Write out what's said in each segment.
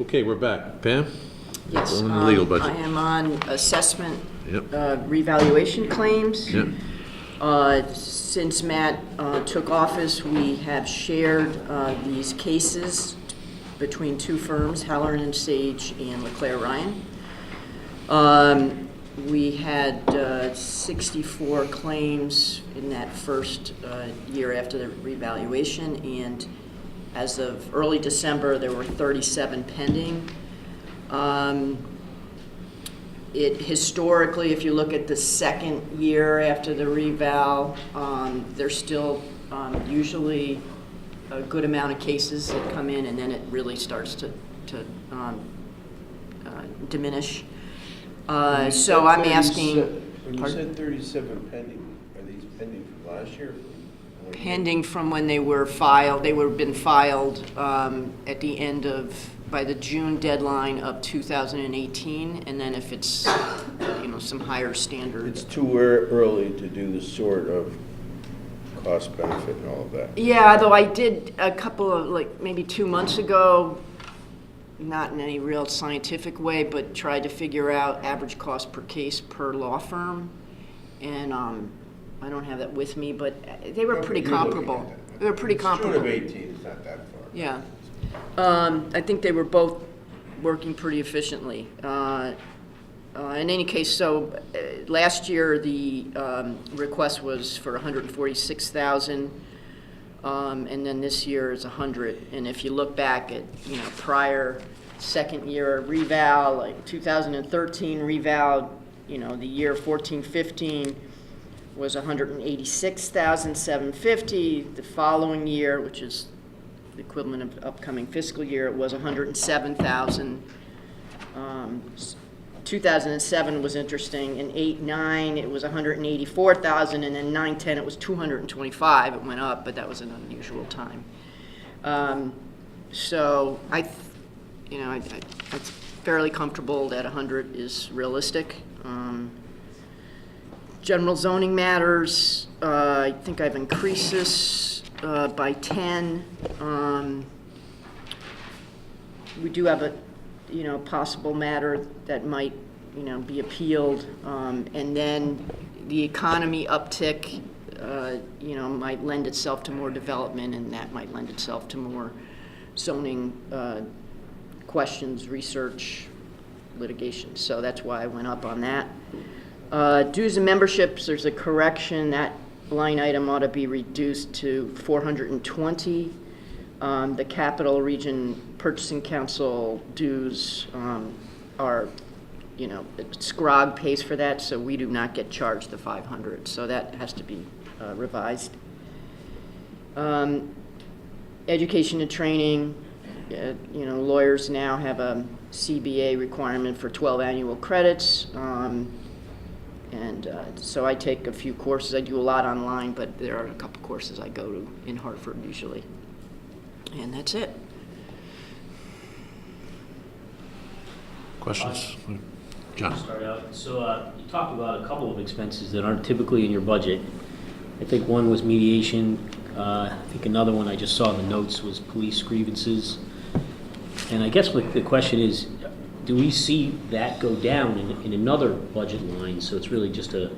Okay, we're back. Pam? Yes, On the legal budget. I am on assessment Yep. revaluation claims. Yep. Since Matt took office, we have shared these cases between two firms, Halloran and Sage and LeClaire Ryan. We had 64 claims in that first year after the revaluation, and as of early December, there were 37 pending. Historically, if you look at the second year after the reval, there's still usually a good amount of cases that come in, and then it really starts to diminish. So I'm asking. When you said 37 pending, are these pending from last year? Pending from when they were filed. They would have been filed at the end of, by the June deadline of 2018, and then if it's, some higher standard. It's too early to do the sort of cost benefit and all of that. Yeah, though I did a couple of, maybe 2 months ago, not in any real scientific way, but tried to figure out average cost per case per law firm, and I don't have that with me, but they were pretty comparable. They were pretty comparable. June of 18 is not that far. Yeah. I think they were both working pretty efficiently. In any case, so last year the request was for $146,000, and then this year is $100,000. And if you look back at prior second year reval, like 2013 reval, the year 14-15 was $186,750. The following year, which is the equivalent of upcoming fiscal year, it was $107,000. 2007 was interesting. In 8-9, it was $184,000, and then 9-10, it was $225,000. It went up, but that was an unusual time. So I'm fairly comfortable that 100 is realistic. General zoning matters, I think I've increased this by 10. We do have a possible matter that might be appealed, and then the economy uptick might lend itself to more development, and that might lend itself to more zoning questions, research, litigation. So that's why I went up on that. Dues and memberships, there's a correction. That line item ought to be reduced to 420. The Capital Region Purchasing Council dues are, SCROG pays for that, so we do not get charged the $500. So that has to be revised. Education and training, lawyers now have a CBA requirement for 12 annual credits. So I take a few courses. I do a lot online, but there are a couple courses I go to in Hartford usually. And that's it. Questions? John? Start out. So you talked about a couple of expenses that aren't typically in your budget. I think one was mediation. I think another one I just saw in the notes was police grievances. And I guess what the question is, do we see that go down in another budget line, so it's really just a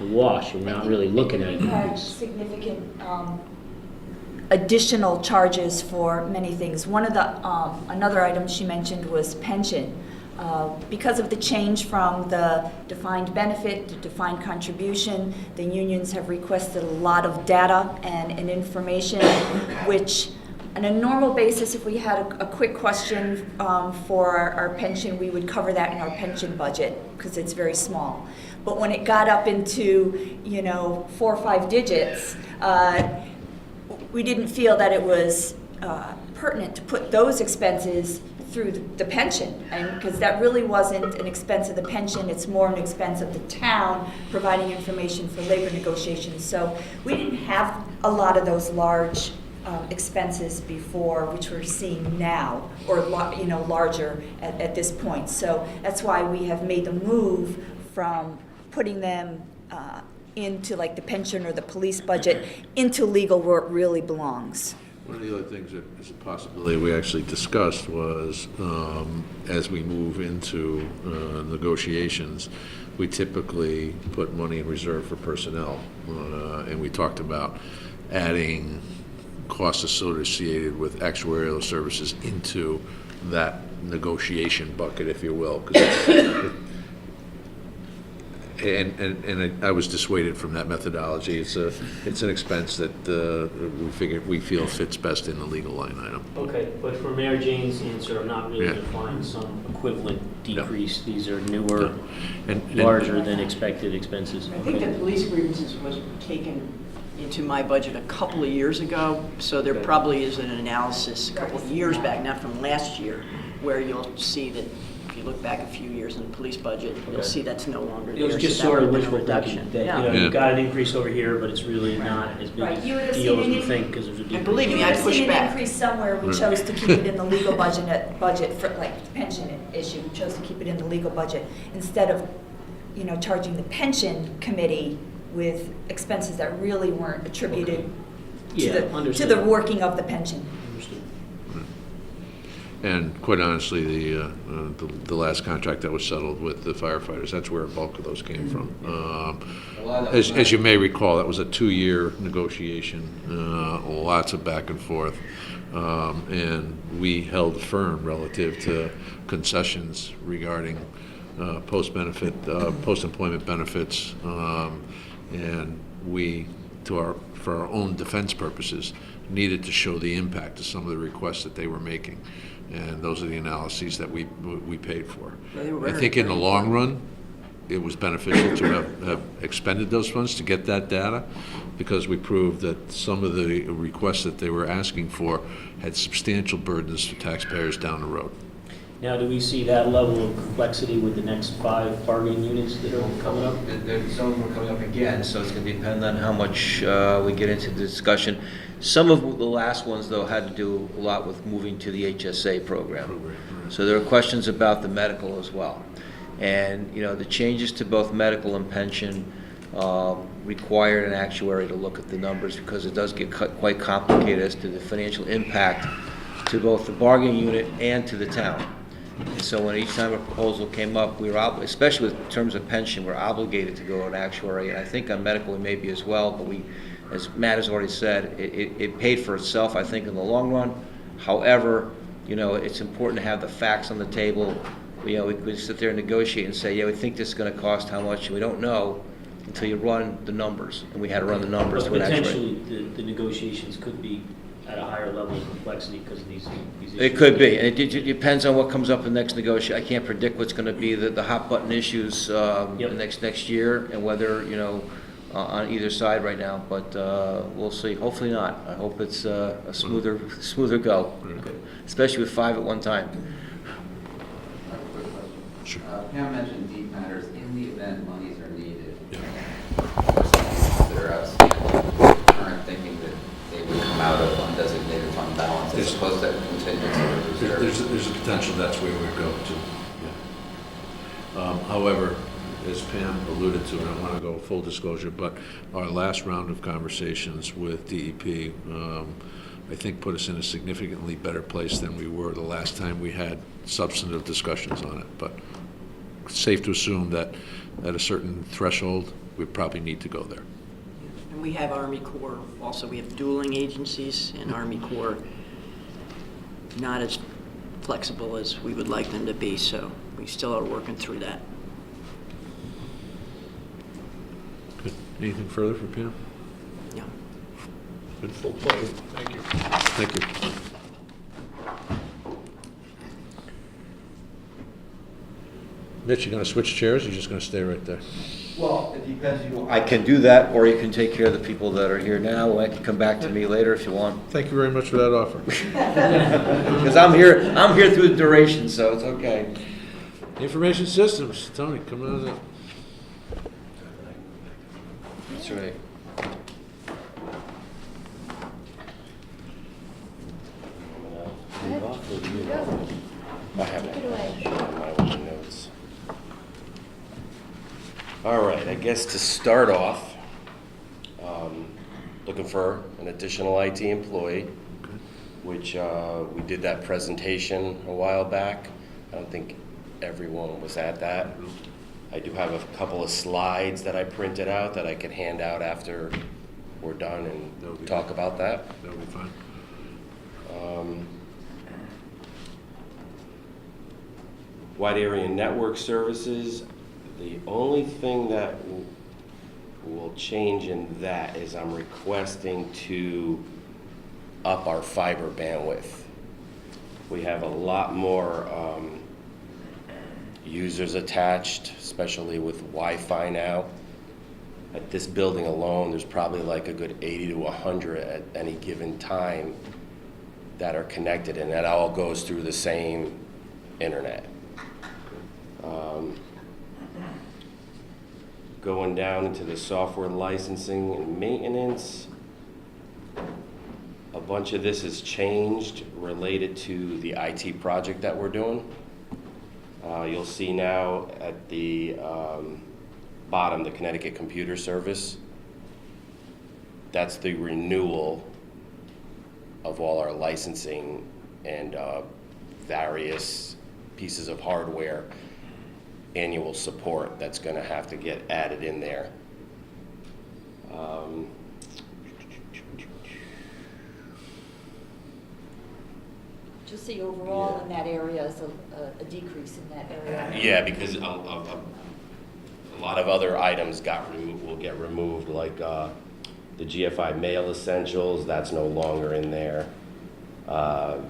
wash and we're not really looking at it? We've had significant additional charges for many things. One of the another item she mentioned was pension. Because of the change from the defined benefit to defined contribution, the unions have requested a lot of data and information, which on a normal basis, if we had a quick question for our pension, we would cover that in our pension budget because it's very small. But when it got up into 4 or 5 digits, we didn't feel that it was pertinent to put those expenses through the pension, and because that really wasn't an expense of the pension, it's more an expense of the town providing information for labor negotiations. So we didn't have a lot of those large expenses before, which we're seeing now, or larger at this point. So that's why we have made the move from putting them into like the pension or the police budget into legal where it really belongs. One of the other things that is a possibility we actually discussed was, as we move into negotiations, we typically put money in reserve for personnel. And we talked about adding costs associated with actuarial services into that negotiation bucket, if you will. 'Cause And I was dissuaded from that methodology. It's an expense that we feel fits best in the legal line item. Okay, but for Mayor Jane's answer, I'm not really Yeah. going to find some equivalent No. decrease. These are newer, And- larger than expected expenses. I think Okay. the police grievances was taken into my budget a couple of years ago, so there probably is an analysis a couple of years back, not from last year, where you'll see that if you look back a few years in the police budget, you'll Okay. see that's no longer there. It was so just that sort of would've been a wishful reduction. thinking, that, Yeah. you know, Yeah. you got an increase over here, but it's really not as big Right, you would a have deal seen as an we in- think because there's a decrease. And believe You me, would I have push seen an back. increase somewhere, we chose to keep it in the legal budget for, like, pension issue, we chose to keep it in the legal budget, instead of, you know, charging the pension committee with expenses that really weren't attributed to Yeah, the understood. working of the pension. Understood. And quite honestly, the last contract that was settled with the firefighters, that's where a bulk of those came from. As you may recall, that was a 2-year negotiation, lots of back and forth. And we held firm relative to concessions regarding post-employment benefits. And we, for our own defense purposes, needed to show the impact of some of the requests that they were making. And those are the analyses that we paid for. They were I very, think in the very long run, it was beneficial to have expended those funds to get that data, because we proved that some of the requests that they were asking for had substantial burdens for taxpayers down the road. Now, do we see that level of complexity with the next 5 bargaining units that are coming up? Some of them are coming up again, so it's going to depend on how much we get into the discussion. Some of the last ones, though, had to do a lot with moving to the HSA program. So there are questions about the medical as well. And, you know, the changes to both medical and pension required an actuary to look at the numbers, because it does get quite complicated as to the financial impact to both the bargaining unit and to the town. And so when each time a proposal came up, we were, especially in terms of pension, we're obligated to go to an actuary. And I think on medical we may be as well, but we, as Matt has already said, it paid for itself, I think, in the long run. However, you know, it's important to have the facts on the table. You know, we could sit there and negotiate and say, yeah, we think this is going to cost how much, and we don't know until you run the numbers. And we had to run the numbers But to an actuary. potentially, the negotiations could be at a higher level of complexity because of these issues. It could be, and it depends on what comes up in the next negotiation. I can't predict what's going to be the hot button issues Yep. next year, and whether, you know, on either side right now, but we'll see. Hopefully not. I hope it's a smoother go, especially with 5 at one time. Sure. Pam mentioned deep matters. In the event monies are needed, that are outstanding, current thinking that they would come out of undesignated fund balance as opposed to contingency reserve. There's a potential that's where we'd go to. Yeah. However, as Pam alluded to, and I want to go full disclosure, but our last round of conversations with DEP, I think put us in a significantly better place than we were the last time we had substantive discussions on it. But safe to assume that at a certain threshold, we probably need to go there. And we have Army Corps also. We have dueling agencies, and Army Corps not as flexible as we would like them to be, so we still are working through that. Good. Anything further for Pam? Yeah. Good. Thank you. Thank you. Mitch, you gonna switch chairs, or you just gonna stay right there? Well, it depends. I can do that, or you can take care of the people that are here now, or I can come back to me later if you want. Thank you very much for that offer. Because I'm here through the duration, so it's okay. Information systems, Tony, come on up. That's right. I have my notes. All right, I guess to start off, looking for an additional IT employee. which we did that presentation a while back. I don't think everyone was at that. I do have a couple of slides that I printed out that I can hand out after we're done and talk about that. That'll be fine. Wide area network services, the only thing that will change in that is I'm requesting to up our fiber bandwidth. We have a lot more users attached, especially with Wi-Fi now. At this building alone, there's probably like a good 80 to 100 at any given time that are connected, and that all goes through the same internet. Going down into the software licensing and maintenance, a bunch of this has changed related to the IT project that we're doing. You'll see now at the bottom, the Connecticut Computer Service. That's the renewal of all our licensing and various pieces of hardware, annual support that's going to have to get added in there. Just see overall in that area is a decrease in that area. Yeah, because a lot of other items will get removed, like the GFI Mail Essentials, that's no longer in there. The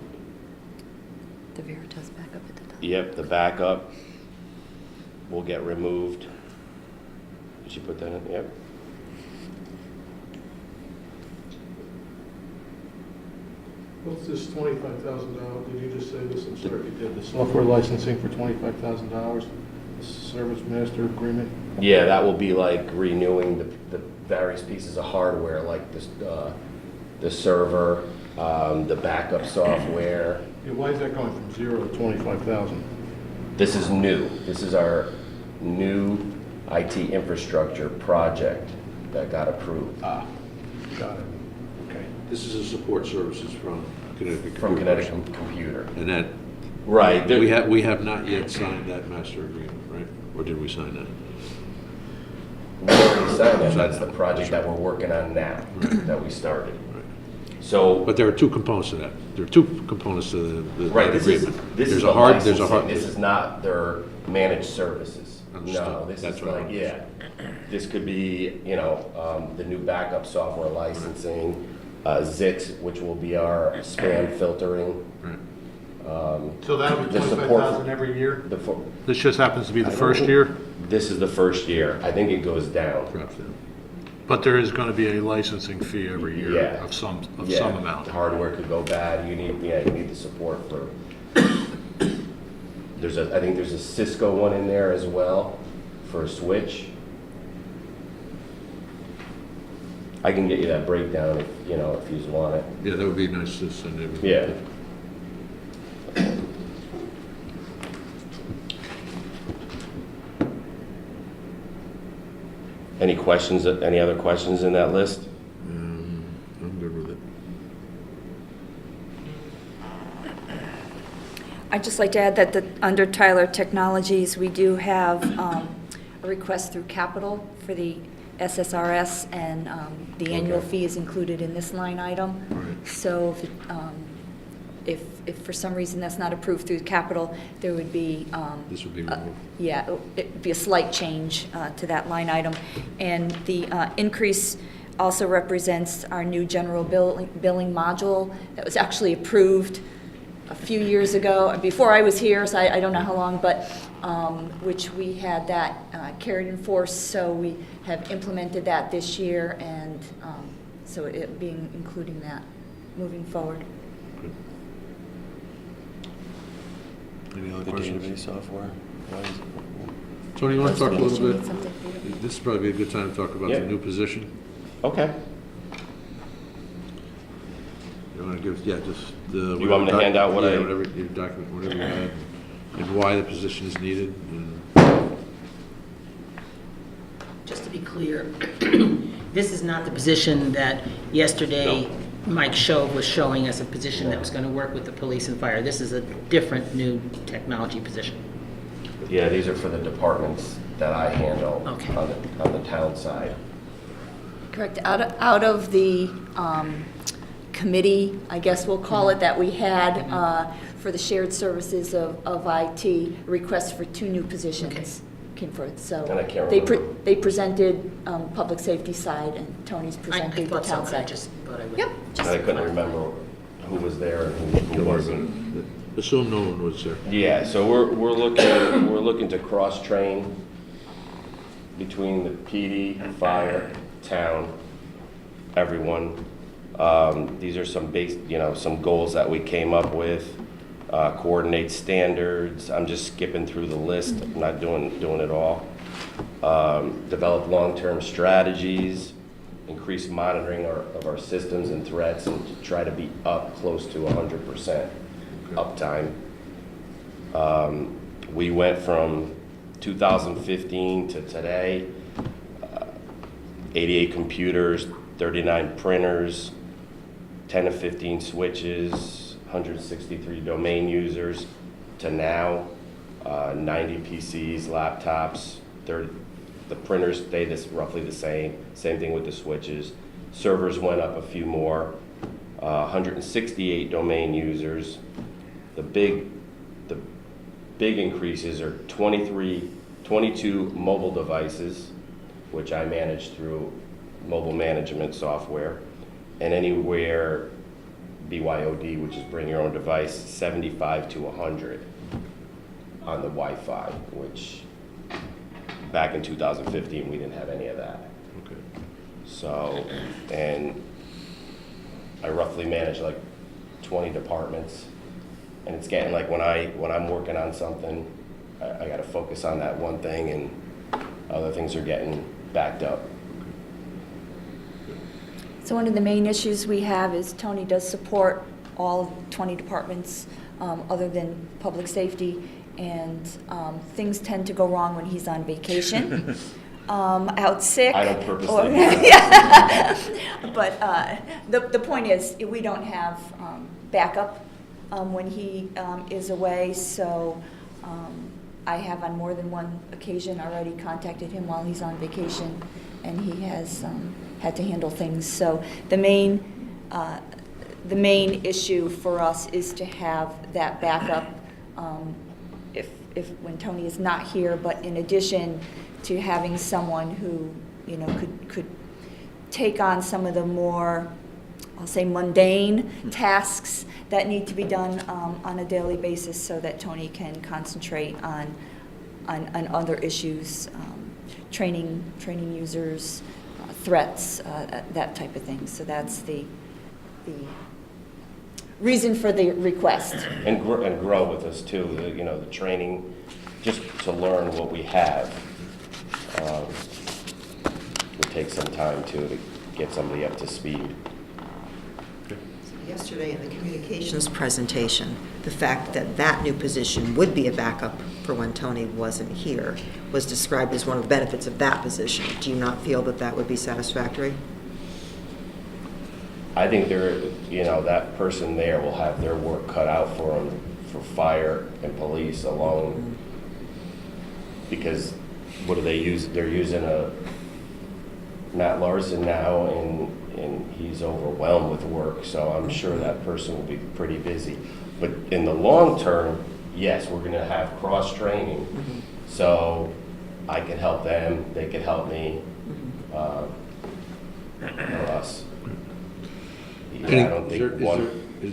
Veritas backup at the top. Yep, the backup will get removed. Did you put that in? Yep. What's this $25,000? Did you just say this? I'm sorry, you did the software licensing for $25,000, the service master agreement? Yeah, that will be like renewing the various pieces of hardware, like the server, the backup software. Yeah, why is that going from 0 to 25,000? This is new. This is our new IT infrastructure project that got approved. Got it. Okay. This is a support services from Connecticut. From Computer. Connecticut Computer. And that, Right. we have not yet signed that master agreement, right? Or did we sign that? We already signed it. That's the project that we're working on now, that we started. Right. So, But there are two components to that. There are two components to the right, this is agreement. the There's a hard. licensing. This is not their managed services. Understood. No, this That's is what I like, yeah. This could be, the new backup software licensing, ZIT, which will be our spam filtering. Right. So that'll be The support 25,000 every year? This just happens to be the I don't first think- year, This is the first year. I think it goes down. Drops down. but there is going to be a licensing fee every year Yeah. of some Yeah, amount. the hardware could go bad. You need the support for. I think there's a Cisco one in there as well for a switch. I can get you that breakdown if you want it. Yeah, that would be nice to send everything. Yeah. Any questions? Any other questions in that list? I'm good with it. I'd just like to add that under Tyler Technologies, we do have a request through capital for the SSRS, and the annual Okay. fee is included in this line item. Right. So if for some reason that's not approved through capital, there would be, This would be removed. yeah, it'd be a slight change to that line item. And the increase also represents our new general billing module that was actually approved a few years ago, before I was here, so I don't know how long, but which we had that carried in force, so we have implemented that this year, and so it being including that moving forward. Any other The questions? database software. Tony, you want to talk a Did you little need bit? something for you? This is probably a good time to talk about Yeah. the new position. Okay. You want to give, just the. You want me to hand out what I- Whatever, your document, whatever you had, and why the position is needed, and Just to be clear, this is not the position that yesterday Mike Shove was showing as a position that was going to work with the police and fire. This is a different new technology position. Yeah, these are for the departments that I handle Okay. on the town side. Correct. Out of the committee, I guess we'll call it, that we had for the shared services of IT, requests for 2 new positions came forth. So And I can't they remember. they presented public safety side, and Tony's I presented the thought so, town but I side. just thought I would. Yep. And I couldn't remember who was there and who wasn't. Assume no one was there. Yeah, so we're looking to cross-train between the PD, fire, town, everyone. These are some some goals that we came up with. Coordinate standards. I'm just skipping through the list. I'm not doing it all. Develop long-term strategies. Increase monitoring of our systems and threats, and to try to be up close to 100% uptime. We went from 2015 to today, 88 computers, 39 printers, 10 to 15 switches, 163 domain users, to now 90 PCs, laptops. The printers stay roughly the same. Same thing with the switches. Servers went up a few more. 168 domain users. The big increases are 22 mobile devices, which I manage through mobile management software, and anywhere BYOD, which is bring your own device, 75 to 100 on the Wi-Fi, which back in 2015 we didn't have any of that. Okay. So, and I roughly manage like 20 departments, and it's getting like when I'm working on something, I got to focus on that one thing, and other things are getting backed up. So one of the main issues we have is Tony does support all 20 departments other than public safety, and things tend to go wrong when he's on vacation, out sick. I don't purposely or- do that. But the point is, we don't have backup when he is away, so I have on more than one occasion already contacted him while he's on vacation, and he has had to handle things. So the main issue for us is to have that backup if when Tony is not here, but in addition to having someone who could take on some of the more, I'll say, mundane tasks that need to be done on a daily basis, so that Tony can concentrate on other issues, training users, threats, that type of thing. So that's the reason for the request. And grow with us too. The training, just to learn what we have. Would take some time to get somebody up to speed. Yesterday in the communications presentation, the fact that that new position would be a backup for when Tony wasn't here was described as one of the benefits of that position. Do you not feel that that would be satisfactory? I think that person there will have their work cut out for them for fire and police alone. Because what do they use? They're using a Matt Larson now, and he's overwhelmed with work, so I'm sure that person will be pretty busy. But in the long term, yes, we're going to have cross-training, so I can help them, they can help me, or us. I don't think one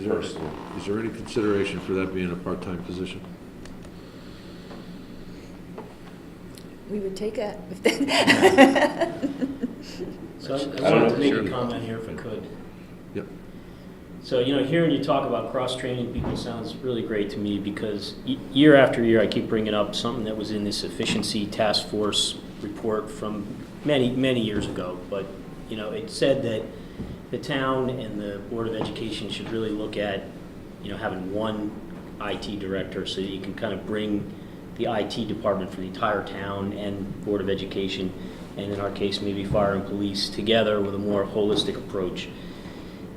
person. Is there any consideration for that being a part-time position? We would take that. So I don't wanted know. to make Sure. a comment here if I could. Yep. So, hearing you talk about cross-training people sounds really great to me, because year after year I keep bringing up something that was in this efficiency task force report from many, many years ago. But, it said that the town and the Board of Education should really look at, having one IT director, so that you can kind of bring the IT department for the entire town and Board of Education, and in our case maybe fire and police, together with a more holistic approach.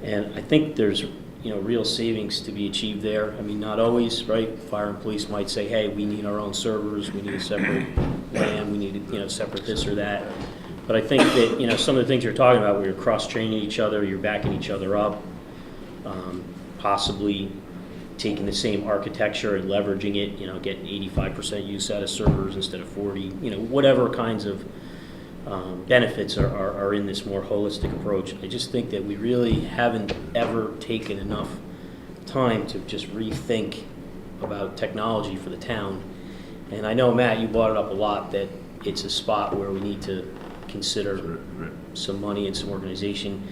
And I think there's, real savings to be achieved there. I mean, not always, right? Fire and police might say, hey, we need our own servers, we need a separate LAN, we need, separate this or that. But I think that, some of the things you're talking about, where you're cross-training each other, you're backing each other up, possibly taking the same architecture and leveraging it, getting 85% use out of servers instead of 40, whatever kinds of benefits are in this more holistic approach. I just think that we really haven't ever taken enough time to just rethink about technology for the town. And I know, Matt, you brought it up a lot, that it's a spot where we need to consider some money and some organization.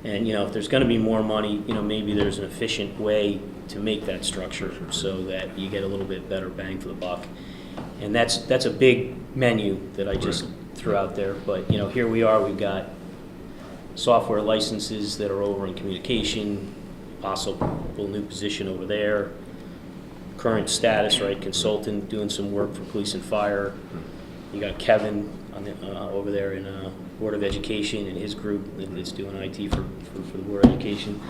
And, if there's going to be more money, maybe there's an efficient way to make that structure so that you get a little bit better bang for the buck. And that's a big menu that I just threw out there. But, here we are, we've got software licenses that are over in communication, possible new position over there, current status, right, consultant doing some work for police and fire. You got Kevin on the, over there in Board of Education and his group that's doing IT for the Board of Education.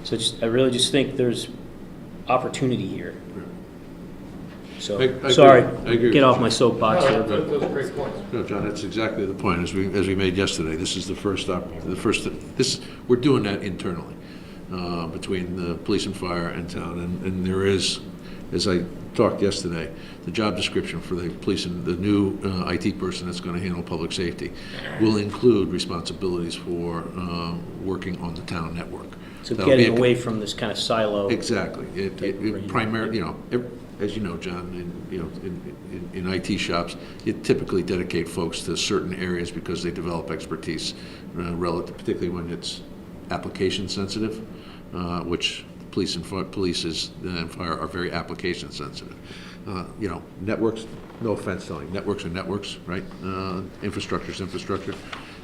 So I really just think there's opportunity here. So, I sorry, agree get off my soapbox there. Those But are great points. No, John, that's exactly the point, as we made yesterday. This is we're doing that internally, between the police and fire and town. And there is, as I talked yesterday, the job description for the police and the new IT person that's going to handle public safety will include responsibilities for working on the town network. So That'll getting be away from this kind of silo. Exactly. It primarily, as you know, John, in IT shops, you typically dedicate folks to certain areas because they develop expertise relative, particularly when it's application sensitive, which police and fire are very application sensitive. Networks, no offense telling, networks are networks, right? Infrastructure is infrastructure.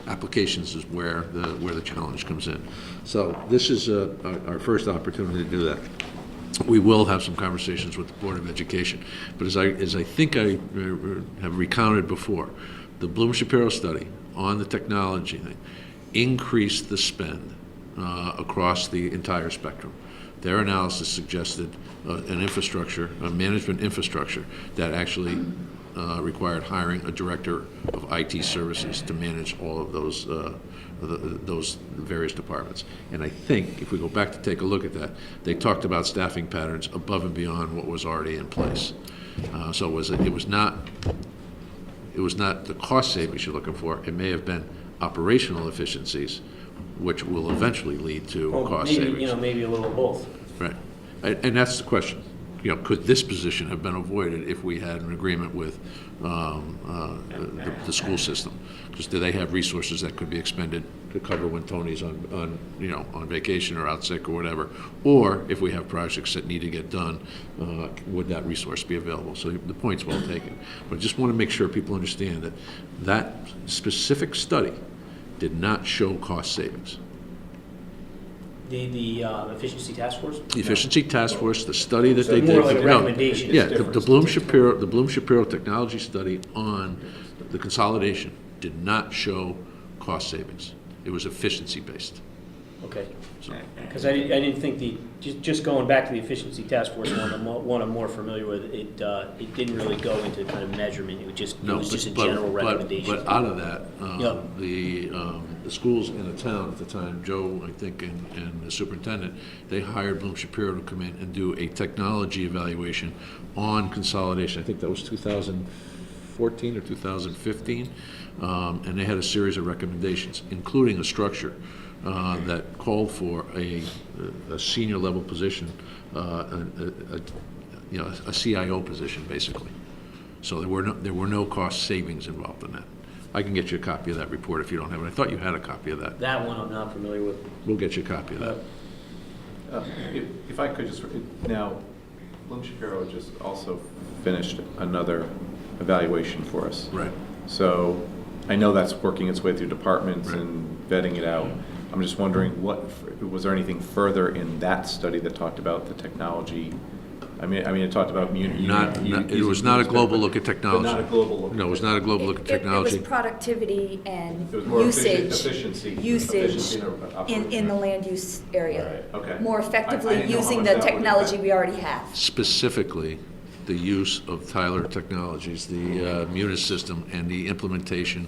Applications is where the challenge comes in. So this is our first opportunity to do that. We will have some conversations with the Board of Education, but as I think I have recounted before, the Bloom-Shapiro study on the technology thing increased the spend across the entire spectrum. Their analysis suggested an infrastructure, a management infrastructure that actually required hiring a director of IT services to manage all of those various departments. And I think if we go back to take a look at that, they talked about staffing patterns above and beyond what was already in place. So it was not the cost savings you're looking for. It may have been operational efficiencies, which will eventually lead to cost savings. Maybe a little of both. Right, and that's the question. Could this position have been avoided if we had an agreement with the school system? Because do they have resources that could be expended to cover when Tony's on vacation or out sick or whatever? Or if we have projects that need to get done, would that resource be available? So the point's well taken. But I just want to make sure people understand that specific study did not show cost savings. The efficiency task force? The efficiency task force, the study that they did. More like a recommendation. Yeah, the Bloom-Shapiro technology study on the consolidation did not show cost savings. It was efficiency based. Okay. Because I didn't think just going back to the efficiency task force one I'm more familiar with, it didn't really go into kind of measurement. It was just a general recommendation. But out of that, the schools in the town at the time, Joe, I think, and the superintendent, they hired Bloom-Shapiro to come in and do a technology evaluation on consolidation. I think that was 2014 or 2015, and they had a series of recommendations, including a structure that called for a senior level position, a CIO position, basically. So there were no cost savings involved in that. I can get you a copy of that report if you don't have it. I thought you had a copy of that. That one I'm not familiar with. We'll get you a copy of that. If I could just, now, Bloom-Shapiro just also finished another evaluation for us. Right. So I know that's working its way through departments and vetting it out. I'm just wondering, was there anything further in that study that talked about the technology I mean, it talked about It was not a global look at technology. But not a global look. No, it was not a global look at It technology. was productivity and It was more usage. Usage in the land use area. Right, okay. More I effectively didn't know how using much the that would technology affect. we already have. Specifically, the use of Tyler Technologies, the Munis system, and the implementation,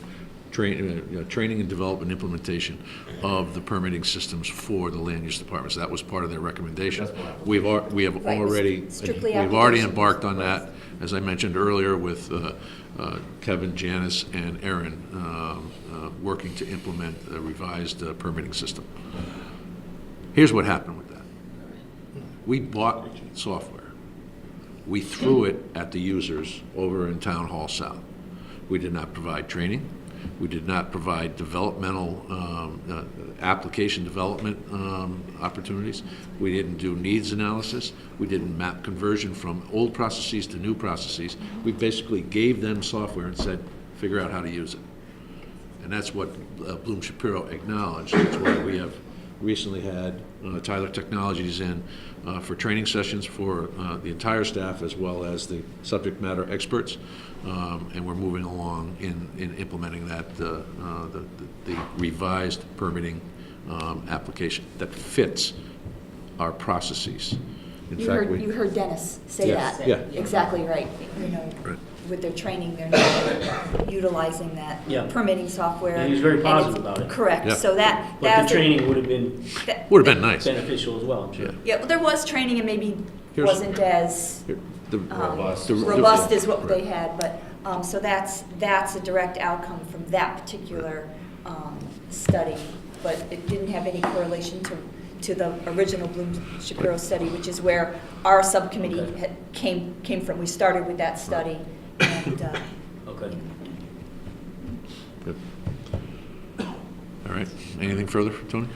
training and development implementation of the permitting systems for the land use departments. That was part of their recommendation. We have Right, already, strictly we've already application. embarked on that, as I mentioned earlier, with Kevin, Janice, and Aaron, working to implement a revised permitting system. Here's what happened with that. We bought software. We threw it at the users over in Town Hall South. We did not provide training. We did not provide developmental, application development opportunities. We didn't do needs analysis. We didn't map conversion from old processes to new processes. We basically gave them software and said, figure out how to use it. And that's what Bloom Shapiro acknowledged. That's why we have recently had Tyler Technologies in for training sessions for the entire staff as well as the subject matter experts. And we're moving along in implementing that, the revised permitting application that fits our processes. In fact, You heard Dennis say Yeah, that. yeah. Exactly right. You know, Right. with their training, they're now utilizing that Yeah. permitting software. And he was very and positive it's- about it. Correct. Yeah. So that, But that's. the training would have been would have been nice. beneficial as well, I'm sure. Yeah, well, there was training and maybe Here's- wasn't as Here, the- Robust. the- robust as what Right. they had, but, so that's a direct outcome from that particular study, but it didn't have any correlation to the original Bloom Shapiro study, which is where our subcommittee Okay. came from. We started with that study, and, Okay. Good. All right, anything further, Tony?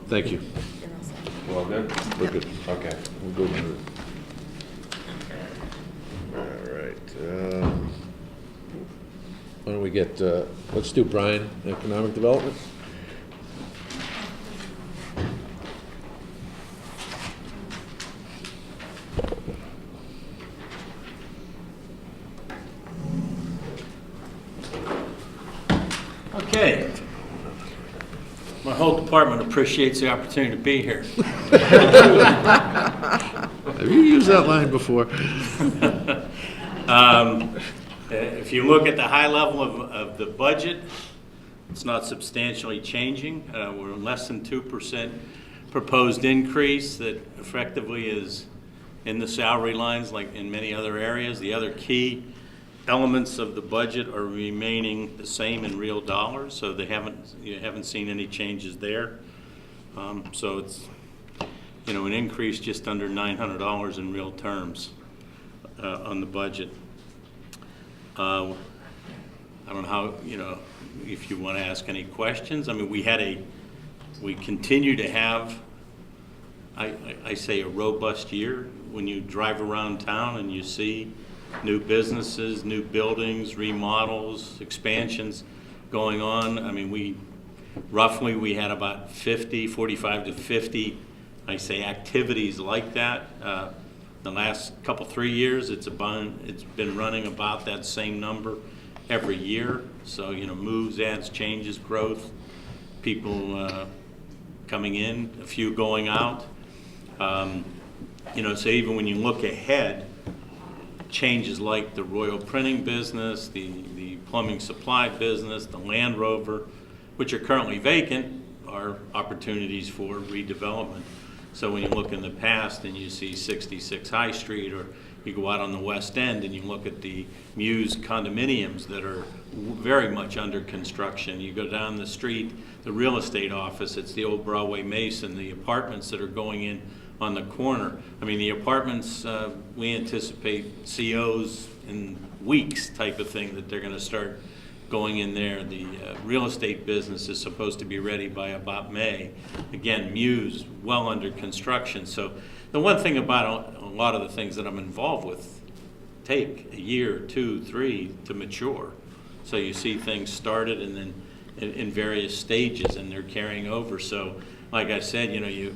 Thank you. you're all set. We're all good? We're good. Okay. We're good. All right. Why don't we get, let's do Brian, Economic Development. Okay. My whole department appreciates the opportunity to be here. Have you used that line before? If you look at the high level of the budget, it's not substantially changing. We're less than 2% proposed increase that effectively is in the salary lines like in many other areas. The other key elements of the budget are remaining the same in real dollars, so you haven't seen any changes there. So it's, an increase just under $900 in real terms on the budget. I don't know how, if you want to ask any questions. I mean, we continue to have, I say, a robust year. When you drive around town and you see new businesses, new buildings, remodels, expansions going on. I mean, we had about 45 to 50, I say, activities like that. The last 3 years, it's been running about that same number every year. So, moves, adds, changes, growth, people coming in, a few going out. So even when you look ahead, changes like the Royal Printing business, the plumbing supply business, the Land Rover, which are currently vacant, are opportunities for redevelopment. So when you look in the past and you see 66 High Street, or you go out on the West End and you look at the Muse condominiums that are very much under construction. You go down the street, the real estate office, it's the old Broadway Mason, the apartments that are going in on the corner. I mean, the apartments, we anticipate COs in weeks type of thing that they're going to start going in there. The real estate business is supposed to be ready by about May. Again, Muse, well under construction. So the one thing about a lot of the things that I'm involved with take a year, 2, 3 to mature. So you see things started and then in various stages and they're carrying over. So like I said, you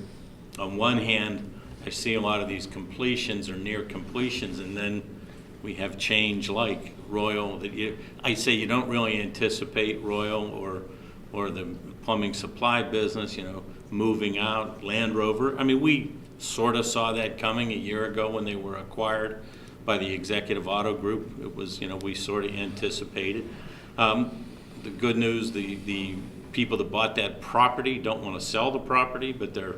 on one hand, I see a lot of these completions or near completions, and then we have change like Royal. I say you don't really anticipate Royal or the plumbing supply business, moving out. Land Rover. I mean, we sort of saw that coming a year ago when they were acquired by the Executive Auto Group. It was, we sort of anticipated. The good news, the people that bought that property don't want to sell the property, but they're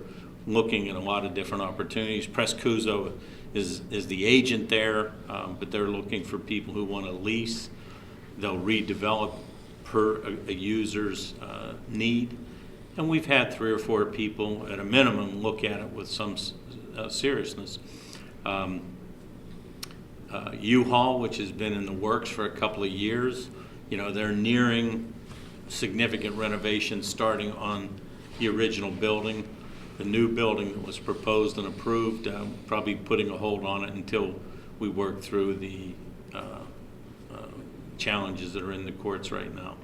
looking at a lot of different opportunities. Prescuso is the agent there, but they're looking for people who want to lease. They'll redevelop per a user's need. And we've had 3 or 4 people at a minimum look at it with some seriousness. U-Haul, which has been in the works for a couple of years, they're nearing significant renovations starting on the original building. The new building that was proposed and approved, probably putting a hold on it until we work through the challenges that are in the courts right now.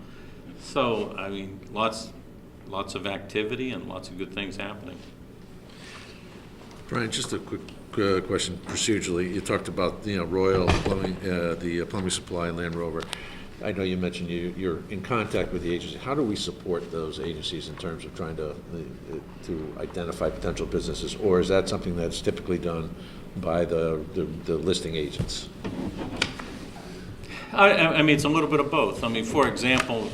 So, I mean, lots of activity and lots of good things happening. Brian, just a quick question procedurally. You talked about Royal Plumbing, the plumbing supply and Land Rover. I know you mentioned you're in contact with the agency. How do we support those agencies in terms of trying to identify potential businesses, or is that something that's typically done by the listing agents? I mean, it's a little bit of both. I mean, for example,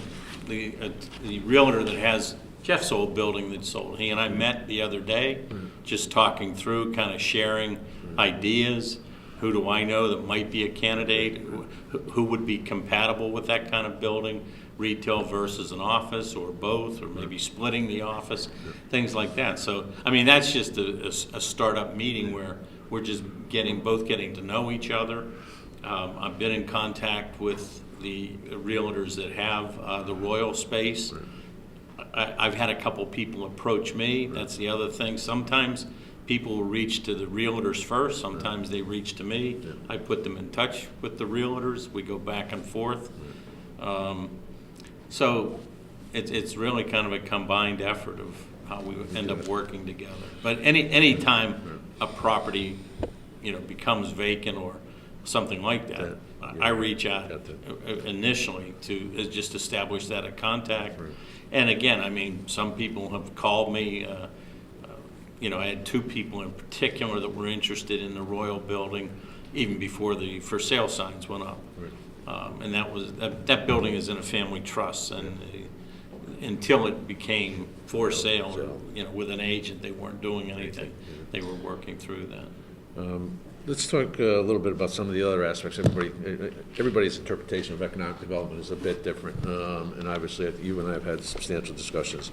the realtor that has Jeff's old building that sold, he and I met the other day, just talking through, kind of sharing ideas. Who do I know that might be a candidate? Who would be compatible with that kind of building? Retail versus an office, or both, or maybe splitting the office, things like that. So, I mean, that's just a startup meeting where we're just getting to know each other. I've been in contact with the realtors that have the Royal space. I've had a couple people approach me. That's the other thing. Sometimes people will reach to the realtors first. Sometimes they reach to me. I put them in touch with the realtors. We go back and forth. So it's really kind of a combined effort of how we end up working together. But any time a property, becomes vacant or something like that, I reach out initially to just establish that a contact. And again, I mean, some people have called me. I had 2 people in particular that were interested in the Royal building even before the for sale signs went up. And that building is in a family trust, and until it became for sale, with an agent, they weren't doing anything. They were working through that. Let's talk a little bit about some of the other aspects. Everybody's interpretation of economic development is a bit different, and obviously you and I have had substantial discussions.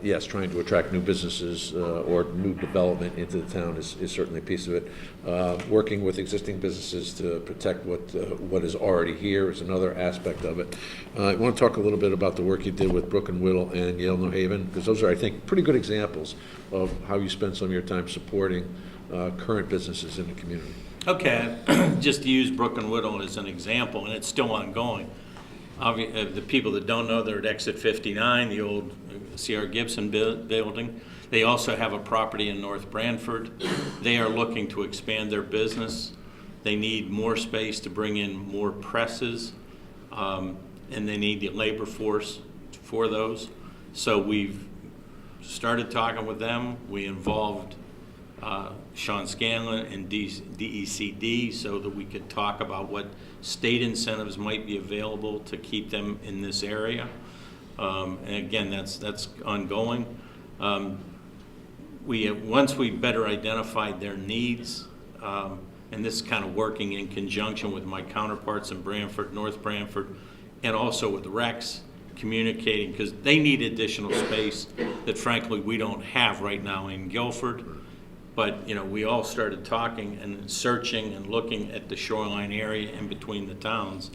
Yes, trying to attract new businesses or new development into the town is certainly a piece of it. Working with existing businesses to protect what is already here is another aspect of it. I want to talk a little bit about the work you did with Brook and Whittle and Yale New Haven, because those are, I think, pretty good examples of how you spend some of your time supporting current businesses in the community. Okay, just to use Brook and Whittle as an example, and it's still ongoing. The people that don't know, they're at Exit 59, the old C.R. Gibson building. They also have a property in North Branford. They are looking to expand their business. They need more space to bring in more presses, and they need the labor force for those. So we've started talking with them. We involved Sean Scanlon and DECD so that we could talk about what state incentives might be available to keep them in this area. And again, that's ongoing. Once we better identified their needs, and this is kind of working in conjunction with my counterparts in Branford, North Branford, and also with Rex, communicating, because they need additional space that frankly we don't have right now in Guilford. But, we all started talking and searching and looking at the shoreline area in between the towns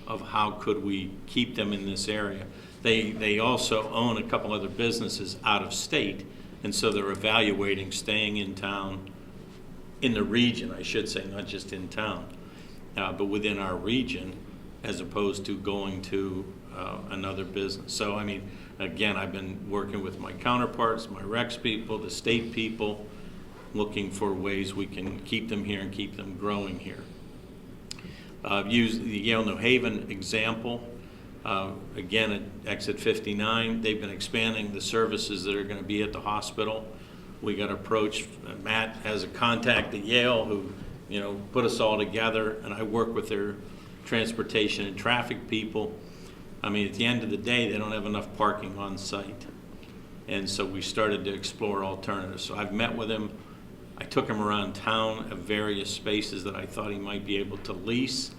of how could we keep them in this area. They also own a couple other businesses out of state, and so they're evaluating staying in town, in the region, I should say, not just in town, but within our region, as opposed to going to another business. So, I mean, again, I've been working with my counterparts, my Rex people, the state people, looking for ways we can keep them here and keep them growing here. I've used the Yale New Haven example. Again, at exit 59, they've been expanding the services that are going to be at the hospital. We got approached, Matt has a contact at Yale who, put us all together, and I work with their transportation and traffic people. I mean, at the end of the day, they don't have enough parking on site. And so we started to explore alternatives. So I've met with him. I took him around town at various spaces that I thought he might be able to lease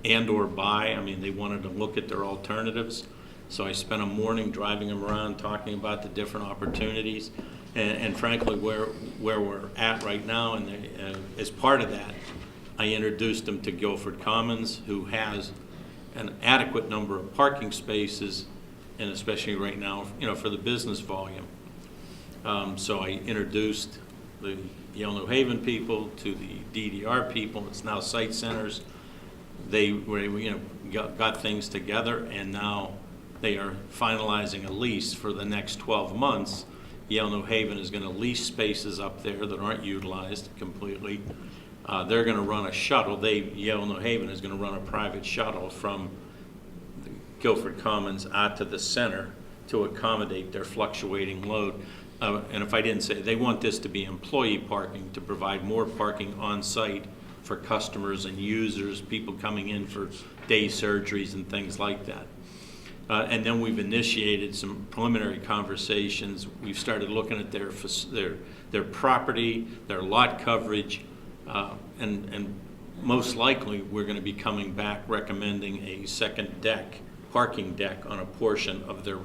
and or buy. I mean, they wanted to look at their alternatives. So I spent a morning driving him around talking about the different opportunities. And frankly, where we're at right now, and as part of that, I introduced him to Guilford Commons, who has an adequate number of parking spaces, and especially right now, for the business volume. So I introduced the Yale New Haven people to the DDR people. It's now Site Centers. They were, got things together, and now they are finalizing a lease for the next 12 months. Yale New Haven is going to lease spaces up there that aren't utilized completely. They're going to run a shuttle. Yale New Haven is going to run a private shuttle from the Guilford Commons out to the center to accommodate their fluctuating load. And if I didn't say, they want this to be employee parking to provide more parking on site for customers and users, people coming in for day surgeries and things like that. And then we've initiated some preliminary conversations. We've started looking at their property, their lot coverage, and most likely we're going to be coming back recommending a second deck, parking deck on a portion of their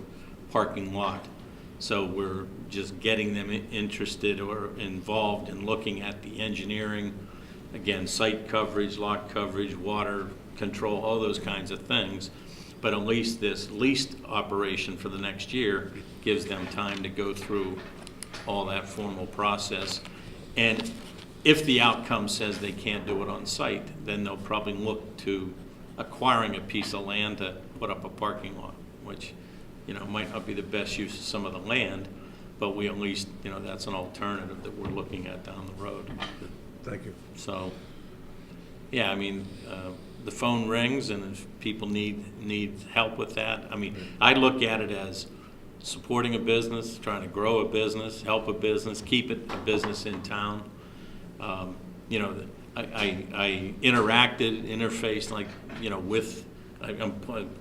parking lot. So we're just getting them interested or involved in looking at the engineering, again, site coverage, lot coverage, water control, all those kinds of things. But at least this leased operation for the next year gives them time to go through all that formal process. And if the outcome says they can't do it on site, then they'll probably look to acquiring a piece of land to put up a parking lot, which, might not be the best use of some of the land, but we at least, that's an alternative that we're looking at down the road. Thank you. So, yeah, I mean, the phone rings, and if people need help with that, I mean, I look at it as supporting a business, trying to grow a business, help a business, keep it a business in town. I interfaced with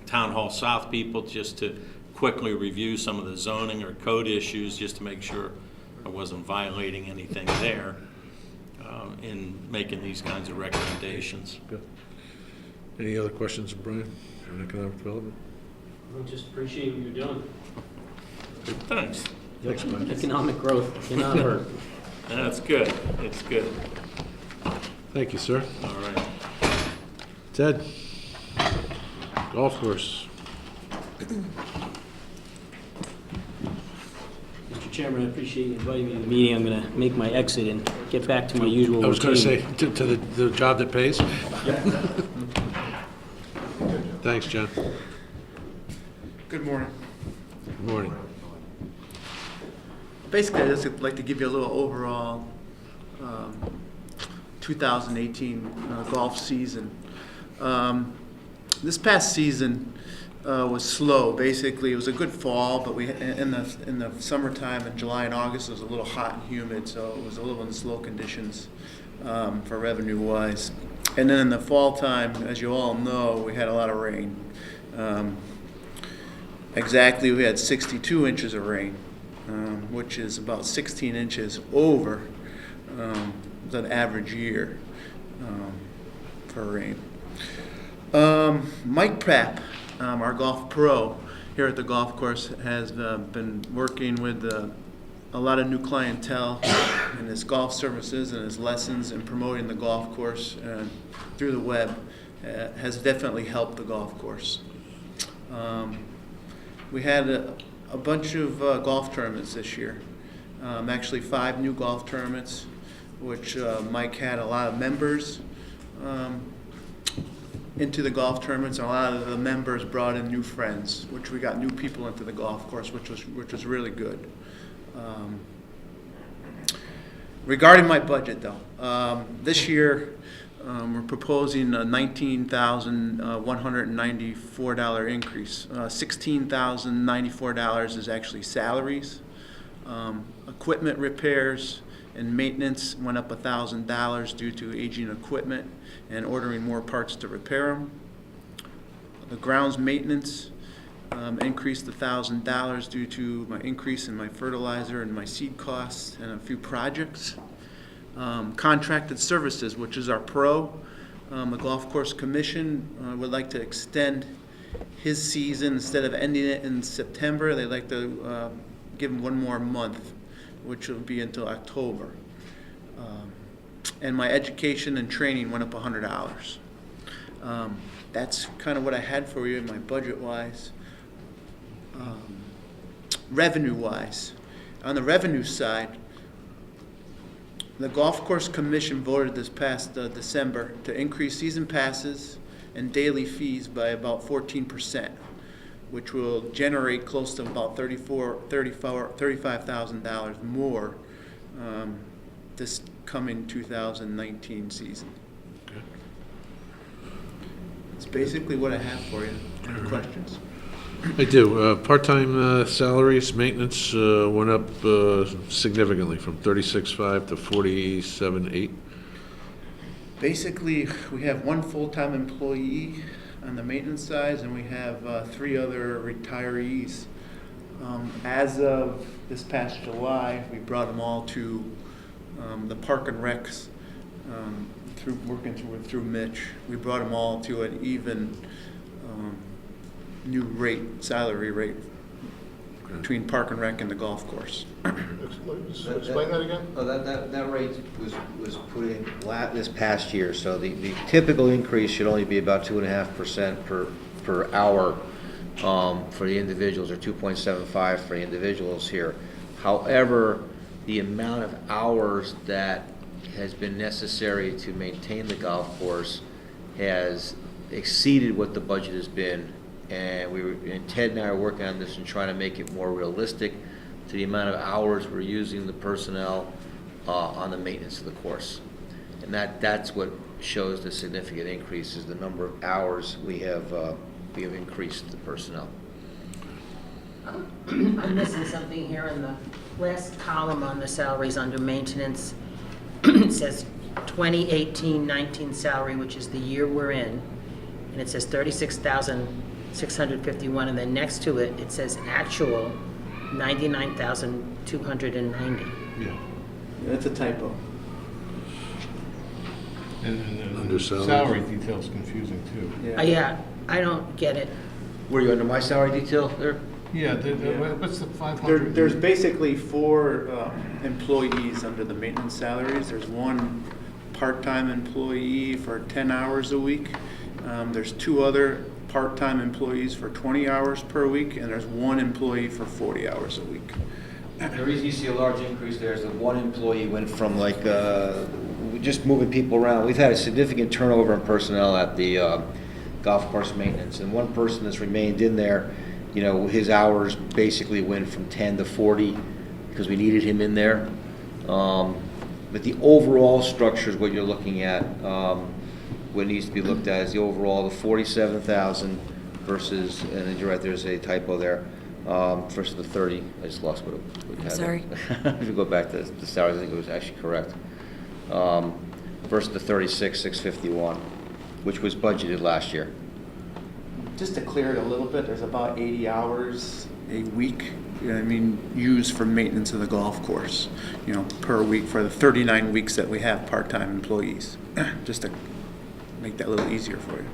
Town Hall South people just to quickly review some of the zoning or code issues just to make sure I wasn't violating anything there in making these kinds of recommendations. Good. Any other questions, Brian, on economic development? I just appreciate what you're doing. Thanks. Thanks, Mike. Economic growth cannot hurt. That's good. It's good. Thank you, sir. All right. Ted, golf course. Mr. Chairman, I appreciate you inviting me to the meeting. I'm going to make my exit and get back to my usual I was going to routine. say, to the job that pays? Thanks, John. Good morning. Good morning. Basically, I'd just like to give you a little overall 2018 golf season. This past season was slow. Basically, it was a good fall, but in the summertime in July and August it was a little hot and humid, so it was a little in slow conditions for revenue-wise. And then in the fall time, as you all know, we had a lot of rain. Exactly, we had 62 inches of rain, which is about 16 inches over the average year for rain. Mike Pratt, our golf pro here at the golf course, has been working with a lot of new clientele in his golf services and his lessons and promoting the golf course through the web has definitely helped the golf course. We had a bunch of golf tournaments this year, actually 5 new golf tournaments, which Mike had a lot of members into the golf tournaments, and a lot of the members brought in new friends, which we got new people into the golf course, which was really good. Regarding my budget, though, this year, we're proposing a $19,194 increase. $16,094 is actually salaries. Equipment repairs and maintenance went up $1,000 due to aging equipment and ordering more parts to repair them. The grounds maintenance increased $1,000 due to my increase in my fertilizer and my seed costs and a few projects. Contracted services, which is our pro. The Golf Course Commission would like to extend his season. Instead of ending it in September, they'd like to give him one more month, which will be until October. And my education and training went up $100. That's kind of what I had for you in my budget-wise. Revenue-wise, on the revenue side, the Golf Course Commission voted this past December to increase season passes and daily fees by about 14%, which will generate close to about $35,000 more this coming 2019 season. Okay. That's basically what I have for you. Any questions? I do. Part-time salaries, maintenance went up significantly from 36.5 to 47.8. Basically, we have one full-time employee on the maintenance side, and we have 3 other retirees. As of this past July, we brought them all to the Park and Recs through working through Mitch. We brought them all to an even new salary rate between Park and Rec and the golf course. Explain that again? Oh, that rate was put in this past year, so the typical increase should only be about 2.5% per hour for the individuals, or 2.75 for the individuals here. However, the amount of hours that has been necessary to maintain the golf course has exceeded what the budget has been. And Ted and I are working on this and trying to make it more realistic to the amount of hours we're using the personnel on the maintenance of the course. And that's what shows the significant increase, is the number of hours we have increased the personnel. I'm missing something here in the last column on the salaries under maintenance. It says 2018-19 salary, which is the year we're in, and it says 36,651, and then next to it, it says actual 99,290. Yeah. That's a typo. And Under the salary detail's confusing too. Yeah, I don't get it. Were you under my salary detail there? Yeah, what's the 500? There's basically 4 employees under the maintenance salaries. There's one part-time employee for 10 hours a week. There's 2 other part-time employees for 20 hours per week, and there's 1 employee for 40 hours a week. The reason you see a large increase there is that 1 employee went from just moving people around. We've had a significant turnover in personnel at the golf course maintenance, and 1 person that's remained in there. You know, his hours basically went from 10 to 40 because we needed him in there. But the overall structure is what you're looking at. What needs to be looked at is the overall, the 47,000 versus, and you're right, there's a typo there, versus the 30. I just lost what it had. Sorry. If you go back to the salaries, I think it was actually correct. Versus the 36,651, which was budgeted last year. Just to clear it a little bit, there's about 80 hours a week, used for maintenance of the golf course, per week for the 39 weeks that we have part-time employees. Just to make that a little easier for you.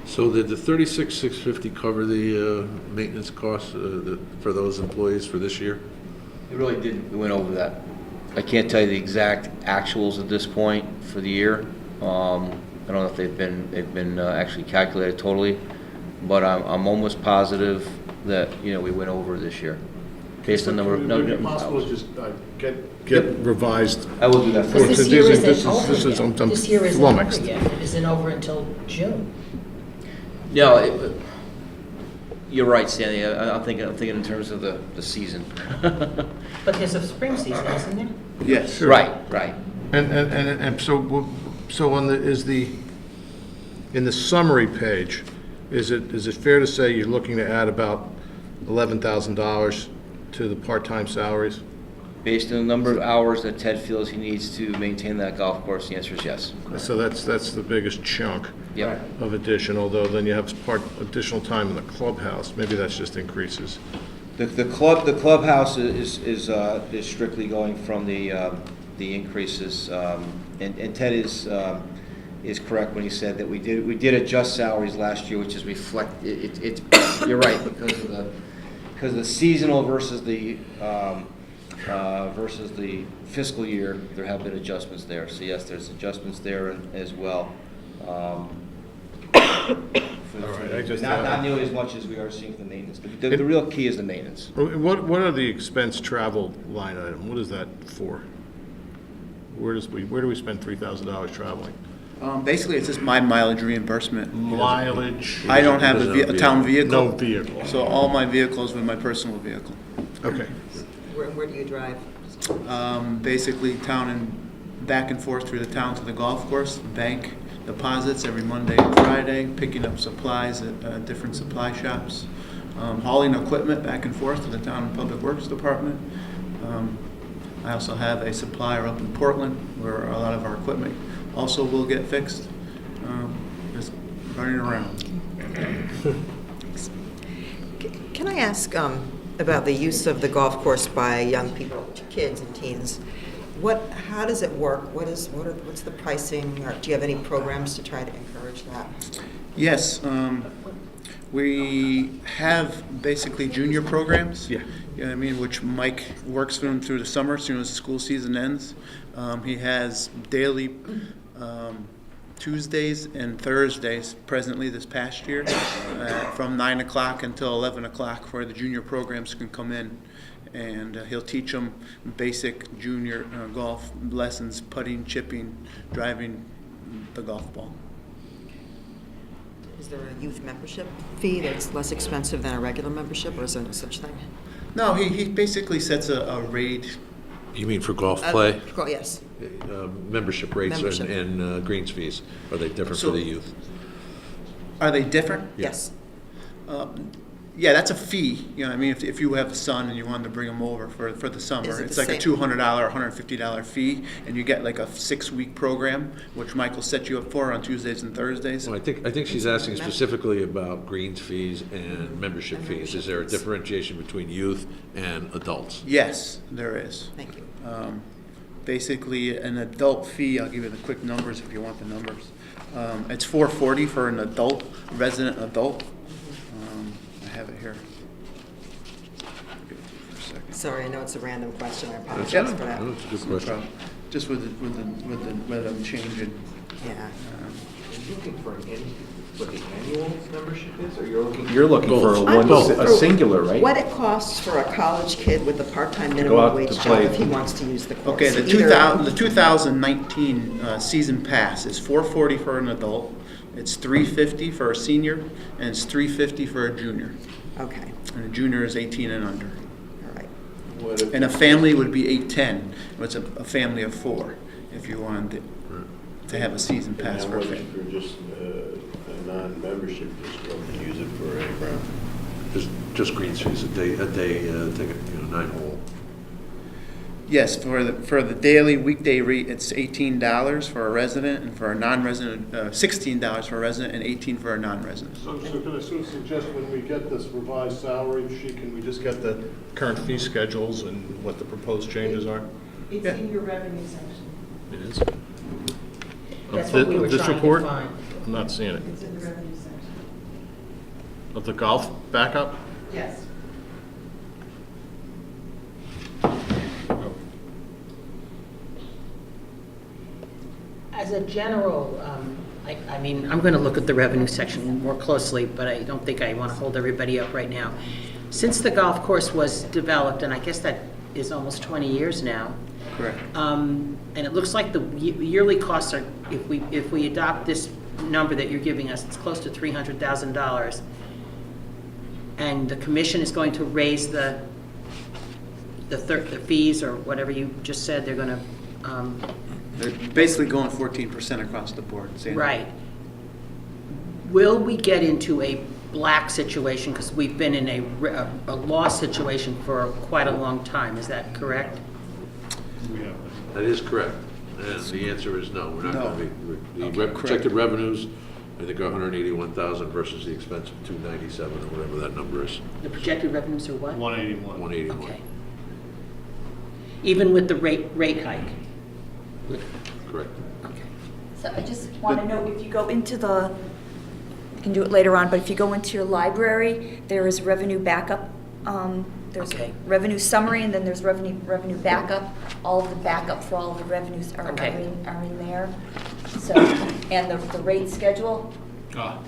So did the 36,650 cover the maintenance costs for those employees for this year? It really didn't. We went over that. I can't tell you the exact actuals at this point for the year. I don't know if they've been actually calculated totally, but I'm almost positive that we went over this year based on number of. Would it be possible to just get revised? I will do that for you. This year isn't over This yet. is I'm This year isn't flummoxed. over yet. It isn't over until June. No, You're right, Stanley. I'm thinking in terms of the season. But there's a spring season, isn't there? Yes. Right, right. And so on in the summary page, is it fair to say you're looking to add about $11,000 to the part-time salaries? Based on the number of hours that Ted feels he needs to maintain that golf course, the answer is yes. So that's the biggest chunk Yep. of addition, although then you have additional time in the clubhouse. Maybe that's just increases. The clubhouse is strictly going from the increases, and Ted is correct when he said that we did adjust salaries last year, which is you're right, because of the seasonal versus the fiscal year, there have been adjustments there. So yes, there's adjustments there as well. Not nearly as much as we are seeing for the maintenance. The real key is the maintenance. What are the expense travel line item? What is that for? Where do we spend $3,000 traveling? Basically, it's just my mileage reimbursement. Mileage? I don't have a town vehicle. No vehicle. So all my vehicles with my personal vehicle. Okay. Where do you drive? Basically, town and back and forth through the town to the golf course, bank deposits every Monday and Friday, picking up supplies at different supply shops, hauling equipment back and forth to the town and public works department. I also have a supplier up in Portland where a lot of our equipment also will get fixed. Just running around. Can I ask about the use of the golf course by young people, kids and teens? How does it work? What's the pricing? Or do you have any programs to try to encourage that? Yes, we have basically junior programs. Yeah. You know what I mean, which Mike works for them through the summer as soon as the school season ends. He has daily Tuesdays and Thursdays presently this past year from 9 o'clock until 11 o'clock where the junior programs can come in. And he'll teach them basic junior golf lessons, putting, chipping, driving the golf ball. Is there a youth membership fee that's less expensive than a regular membership, or is there no such thing? No, he basically sets a rate. You mean for golf play? Yes. Membership rates Membership. and greens fees, are they different for the youth? Are they different? Yes. Yeah, that's a fee. You know what I mean? If you have a son and you wanted to bring him over for the summer, Is it it's the like a same? $200, $150 fee, and you get like a 6-week program, which Michael set you up for on Tuesdays and Thursdays. Well, I think she's asking specifically about greens fees and membership fees. Is there a differentiation between youth and adults? Yes, there is. Thank you. Basically, an adult fee, I'll give you the quick numbers if you want the numbers. It's $440 for an adult, resident adult. I have it here. Give it to you for a second. Sorry, I know it's a random question. I That's apologize for that. That's a good No question. problem. Just with them changing. Yeah. Are you looking for what the annual membership is, or you're looking for I'm a singular, right? What it costs for a college kid with a part-time Go minimum out wage to job play. if he wants to use the course. Okay, the Either- 2019 season pass is $440 for an adult, it's $350 for a senior, and it's $350 for a junior. Okay, And a junior is 18 and under. all right. What if, And a family would be $810. It's a family of 4 if you wanted to have a season pass how for a much family. for just a non-membership, just go and use it for a round? Just greens fees, a day ticket, 9-hole. Yes, for the daily weekday rate, it's $18 for a resident, and for a non-resident, $16 for a resident, and $18 for a non-resident. So can I sort of suggest when we get this revised salary sheet, can we just get the current fee schedules and what the proposed changes are? It's Yeah. in your revenue section. It is. That's what we were This trying to report? find. I'm not seeing it. It's in the revenue section. Of the golf backup? Yes. As a general, I mean, I'm going to look at the revenue section more closely, but I don't think I want to hold everybody up right now. Since the golf course was developed, and I guess that is almost 20 years now, Correct. and it looks like the yearly costs are, if we adopt this number that you're giving us, it's close to $300,000. and the commission is going to raise the fees, or whatever you just said, they're gonna, They're basically going 14% across the board. Sandy. right. Will we get into a black situation, because we've been in a loss situation for quite a long time, is that correct? That is correct. And the answer is no, we're not No. going to be, Okay, correct. projected revenues, I think, are 181,000 versus the expense of 297, or whatever that number is, The projected revenues are what? 181. 181. Okay. Even with the rate hike? Correct. Okay. So I just want to know, if you go into the, you can do it later on, but if you go into your library, there is revenue backup. There's Okay. revenue summary, and then there's revenue backup. All of the backup for all of the revenues are Okay. in there. So, and the rate schedule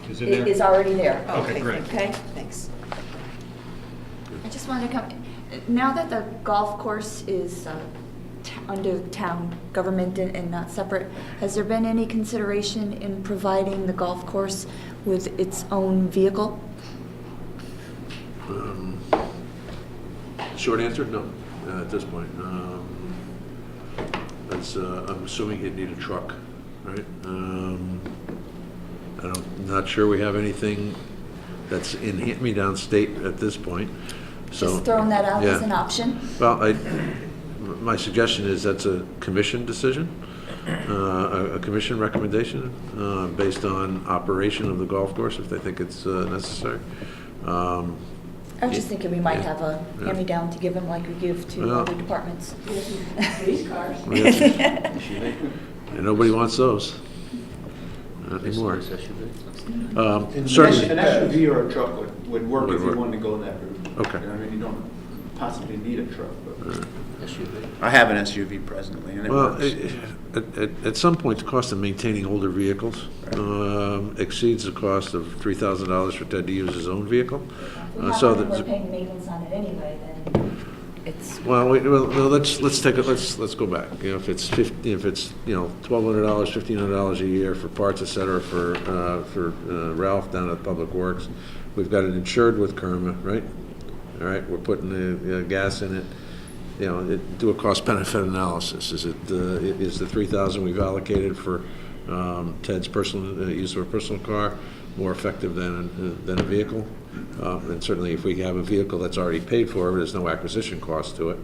Is is already there. Okay, great. Okay, thanks. I just wanted to come, now that the golf course is under town government and not separate, has there been any consideration in providing the golf course with its own vehicle? Short answer, no, at this point. I'm assuming he'd need a truck, right? I'm not sure we have anything that's in hand-me-down state at this point, so. Just throwing that out as yeah. an option? Well, my suggestion is that's a commission decision, a commission recommendation, based on operation of the golf course, if they think it's necessary. I was just thinking we might have a Yeah. hand-me-down to give them like we give to Well- other departments. Police cars. And nobody wants those. Not anymore. An Certainly. SUV or a truck would work Would if you work. wanted to go that route. Okay. I mean, you don't possibly need a truck, but. I have an SUV presently, and it Well, works. at some point, the cost of maintaining older vehicles exceeds the cost of $3,000 for Ted to use his own vehicle. If So we're that, paying maintenance on it anyway, then it's. well, let's take a, let's go back. You know, if it's $1,200, $1,500 a year for parts, et cetera, for Ralph down at Public Works, we've got it insured with Kerma, right? All right, we're putting the gas in it. You know, do a cost-benefit analysis. Is the $3,000 we've allocated for Ted's personal use of a personal car more effective than a vehicle? And certainly, if we have a vehicle that's already paid for, there's no acquisition cost to it.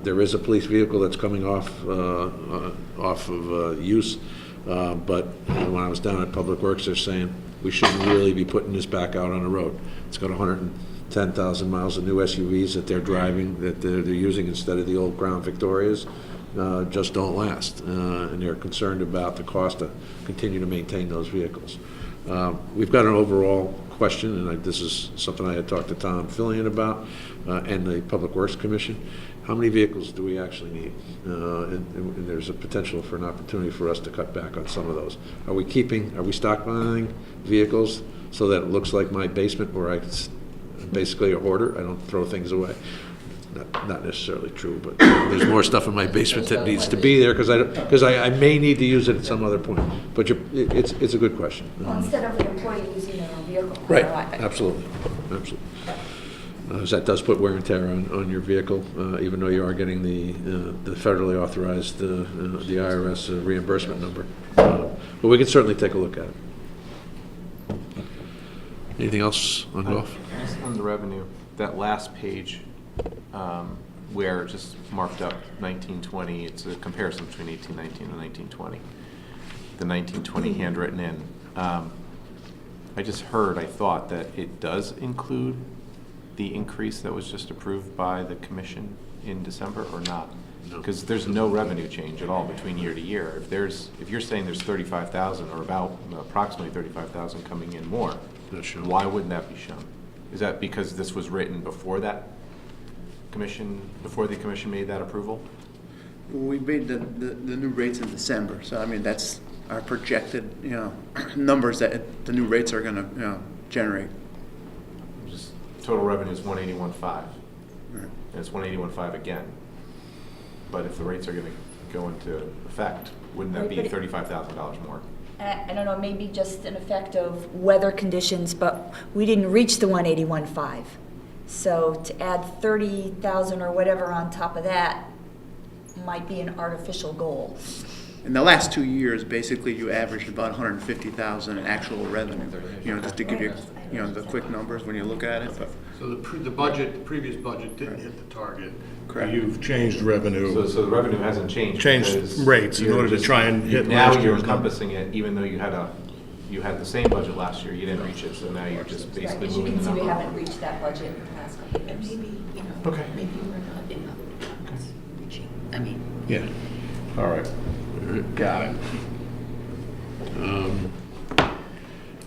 There is a police vehicle that's coming off of use, but when I was down at Public Works, they're saying we shouldn't really be putting this back out on the road. It's got 110,000 miles of new SUVs that they're driving, that they're using instead of the old Crown Victorias, just don't last. And they're concerned about the cost to continue to maintain those vehicles. We've got an overall question, and this is something I had talked to Tom Fillion about, and the Public Works Commission. How many vehicles do we actually need? And there's a potential for an opportunity for us to cut back on some of those. Are we stockpiling vehicles so that it looks like my basement where I'm basically a hoarder? I don't throw things away. Not necessarily true, but there's more stuff in my basement that needs to be there because I may need to use it at some other point. But it's a good question. Well, instead of an employee using their own vehicle. Right, you know, absolutely. That does put wear and tear on your vehicle, even though you are getting the federally authorized, the IRS reimbursement number. But we can certainly take a look at it. Anything else on golf? On the revenue, that last page, where it's just marked up 1920, it's a comparison between 1819 and 1920. The 1920 handwritten in. I just heard, I thought that it does include the increase that was just approved by the commission in December, or not? Because there's no revenue change at all between year to year. If you're saying there's 35,000 or about approximately 35,000 coming in more, why wouldn't that be shown? Is that because this was written before that commission, before the commission made that approval? We made the new rates in December, so I mean, that's our projected, numbers that the new rates are gonna, generate. Just total revenue is 181.5, Right. and it's 181.5 again. But if the rates are gonna go into effect, wouldn't that Right, be but it- $35,000 more? I don't know, maybe just an effect of weather conditions, but we didn't reach the 181.5. So to add 30,000 or whatever on top of that might be an artificial goal. In the last 2 years, basically, you averaged about 150,000 in actual revenue. You know, just to give you, you know, the quick numbers when you look at it. But So the previous budget didn't hit the target. Correct. You've changed revenue. So the revenue hasn't changed. Changed because rates in you're order to just- try and hit Now last you're year's number. encompassing it, even though you had the same budget last year, you didn't reach it, so now you're just basically As you moving can the see, we number. haven't reached that budget in the past couple of years. Maybe, you know, Okay. maybe we're not enough. Reaching. I mean, Yeah. All right. Got it.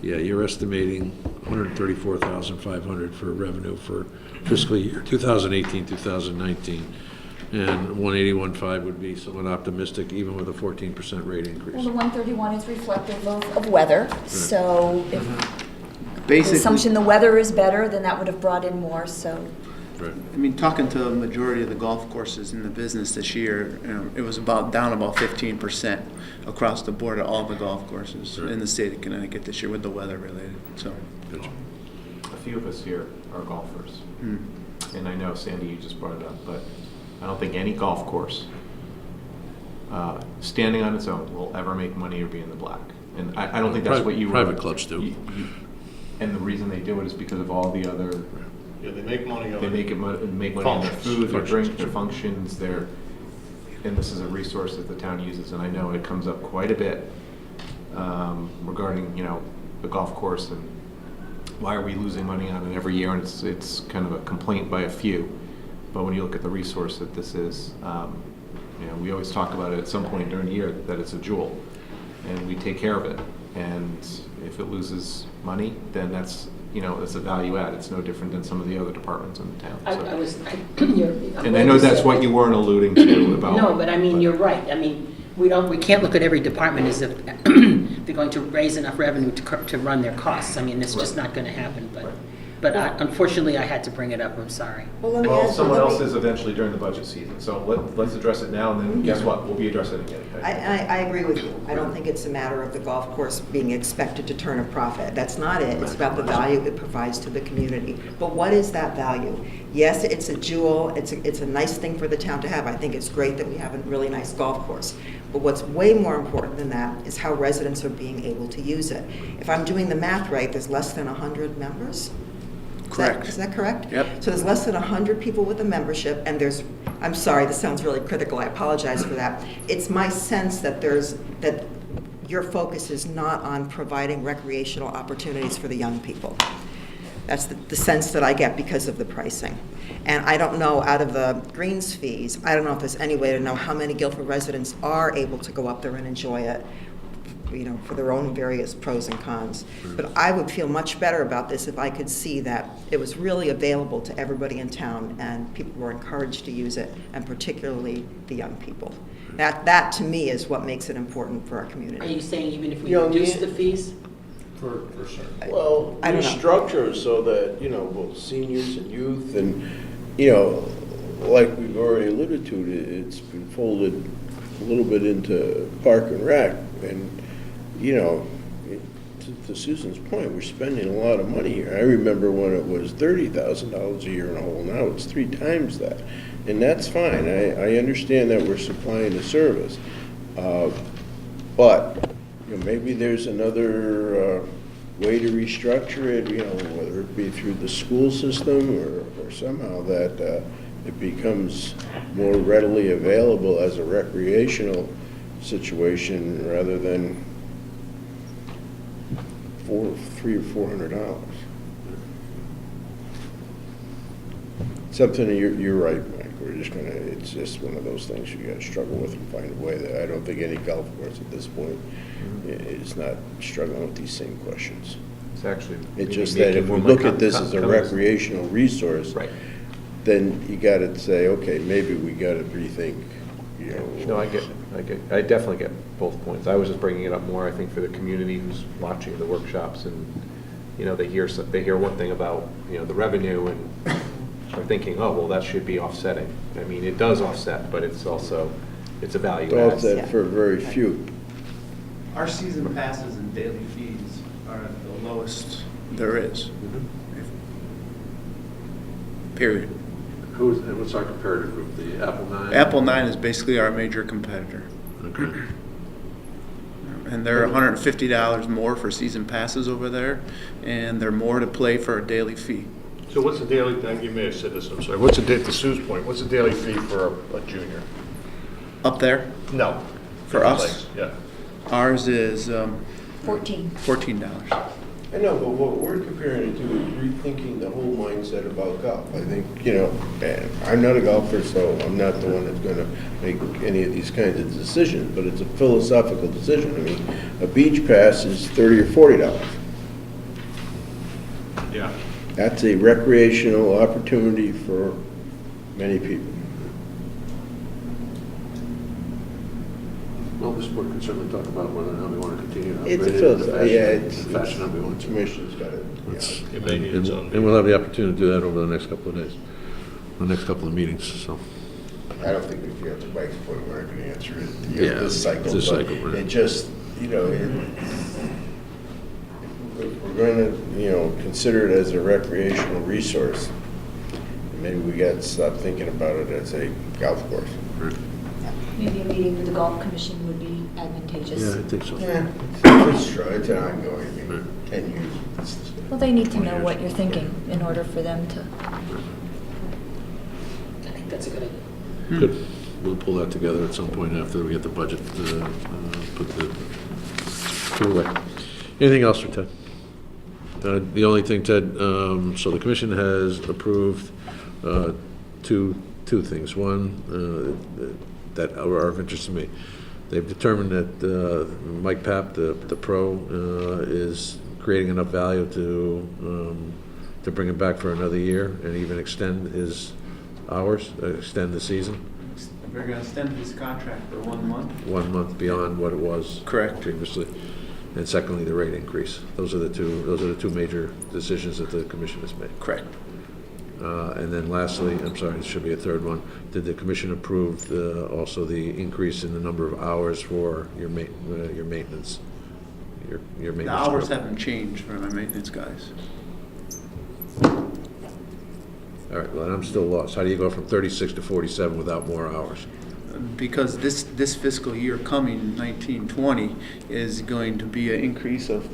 Yeah, you're estimating 134,500 for revenue for fiscal year 2018, 2019. And 181.5 would be somewhat optimistic, even with a 14% rate Well, increase. the 131 is reflective of weather, so if the basically, assumption the weather is better, then that would have brought in more, so. Right. I mean, talking to a majority of the golf courses in the business this year, you know, it was down about 15% across the board at all the golf courses in the state of Connecticut this year with the weather related. So, Gotcha. A few of us here are golfers. And I know, Sandy, you just brought it up, but I don't think any golf course, standing on its own, will ever make money or be in the black. And I don't think that's what you were. Private clubs do. And the reason they do it is because of all the other, Yeah, they make money on they it. make money on their Functions. food, their drink, Functions. their functions, and this is a resource that the town uses, and I know it comes up quite a bit regarding, you know, the golf course and why are we losing money on it every year, and it's kind of a complaint by a few. But when you look at the resource that this is, you know, we always talk about it at some point during the year that it's a jewel, and we take care of it. And if it loses money, then that's, you know, it's a value add. It's no different than some of the other departments in the town. So. And I know that's what you weren't alluding to about. no, but I mean, you're right. I mean, we can't look at every department as if they're going to raise enough revenue to run their costs. I mean, it's just not going to happen, but unfortunately, I had to bring it up. I'm sorry. Well, someone else is eventually during the budget season, so let's address it now, and then guess what? We'll be addressing it again. I agree with you. I don't think it's a matter of the golf course being expected to turn a profit. That's not it. It's about the value it provides to the community. But what is that value? Yes, it's a jewel. It's a nice thing for the town to have. I think it's great that we have a really nice golf course. But what's way more important than that is how residents are being able to use it. If I'm doing the math right, there's less than 100 members? correct. Is that correct? Yep. So there's less than 100 people with a membership, and there's, I'm sorry, this sounds really critical, I apologize for that. It's my sense that that your focus is not on providing recreational opportunities for the young people. That's the sense that I get because of the pricing. And I don't know, out of the greens fees, I don't know if there's any way to know how many Guilford residents are able to go up there and enjoy it, you know, for their own various pros and cons. But I would feel much better about this if I could see that it was really available to everybody in town and people were encouraged to use it, and particularly the young people. That to me is what makes it important for our community. Are you saying even if we You know, reduce the- the fees? For certain. Well, I don't know. restructure so that, you know, both seniors and youth and, you know, like we've already alluded to, it's been folded a little bit into Park and Rec. And, you know, to Susan's point, we're spending a lot of money here. I remember when it was $30,000 a year in a hole. Now it's 3 times that. And that's fine. I understand that we're supplying a service. But, you know, maybe there's another way to restructure it, you know, whether it be through the school system or somehow that it becomes more readily available as a recreational situation rather than $300 or $400. Something you're right, Mike. We're just gonna. It's just one of those things you got to struggle with and find a way. That I don't think any golf course at this point is not struggling with these same questions. It's actually. It's just that if we look at this as a recreational resource, Right. then you got to say, okay, maybe we got to rethink. You know. No, I definitely get both points. I was just bringing it up more, I think, for the community who's watching the workshops and, you know, they hear one thing about, you know, the revenue and are thinking, oh, well, that should be offsetting. I mean, it does offset, but it's also, it's a value add. Offset for very few. Our season passes and daily fees are at the lowest there is. Period. What's our comparative group, the Apple 9? Apple 9 is basically our major competitor. Okay. And they're $150 more for season passes over there, and they're more to play for a daily fee. So what's the daily, you may have said this, I'm sorry, to Sue's point, what's the daily fee for a junior? Up there, No. for us, Yeah. ours is $14. $14. I know, but what we're comparing it to is rethinking the whole mindset about golf. I think, and I'm not a golfer, so I'm not the one that's gonna make any of these kinds of decisions, but it's a philosophical decision. I mean, a beach pass is $30 or $40. Yeah. That's a recreational opportunity for many people. Well, this board can certainly talk about whether or not we want to continue to It's a upgrade it in philosophy, yeah, the fashion that we want to. Commission's got it. It may need its own. And we'll have the opportunity to do that over the next couple of days, the next couple of meetings, so. I don't think we can answer Mike's point, we're not gonna answer it Yeah, this cycle. this but cycle, right. It just, if we're gonna, consider it as a recreational resource, maybe we got to stop thinking about it as a golf course. Maybe a meeting with the golf commission would be advantageous. Yeah, I think so. Yeah, it's true, it's an ongoing, 10 years. Well, they need to know what you're thinking in order for them to. I think that's a good idea. Good. We'll pull that together at some point after we get the budget, put away. Anything else for Ted? The only thing, Ted, so the commission has approved two things. One, that are of interest to me. They've determined that Mike Papp, the pro, is creating enough value to bring him back for another year and even extend his hours, extend the season. We're going to extend his contract for 1 month. 1 month beyond what it was Correct. previously. And secondly, the rate increase. Those are the two major decisions that the commission has made. Correct. And then lastly, I'm sorry, there should be a third one. Did the commission approve also the increase in the number of hours for your maintenance? Your The maintenance. hours crew? haven't changed for my maintenance guys. All right, well, I'm still lost. How do you go from 36 to 47 without more hours? Because this fiscal year coming, 1920, is going to be an increase of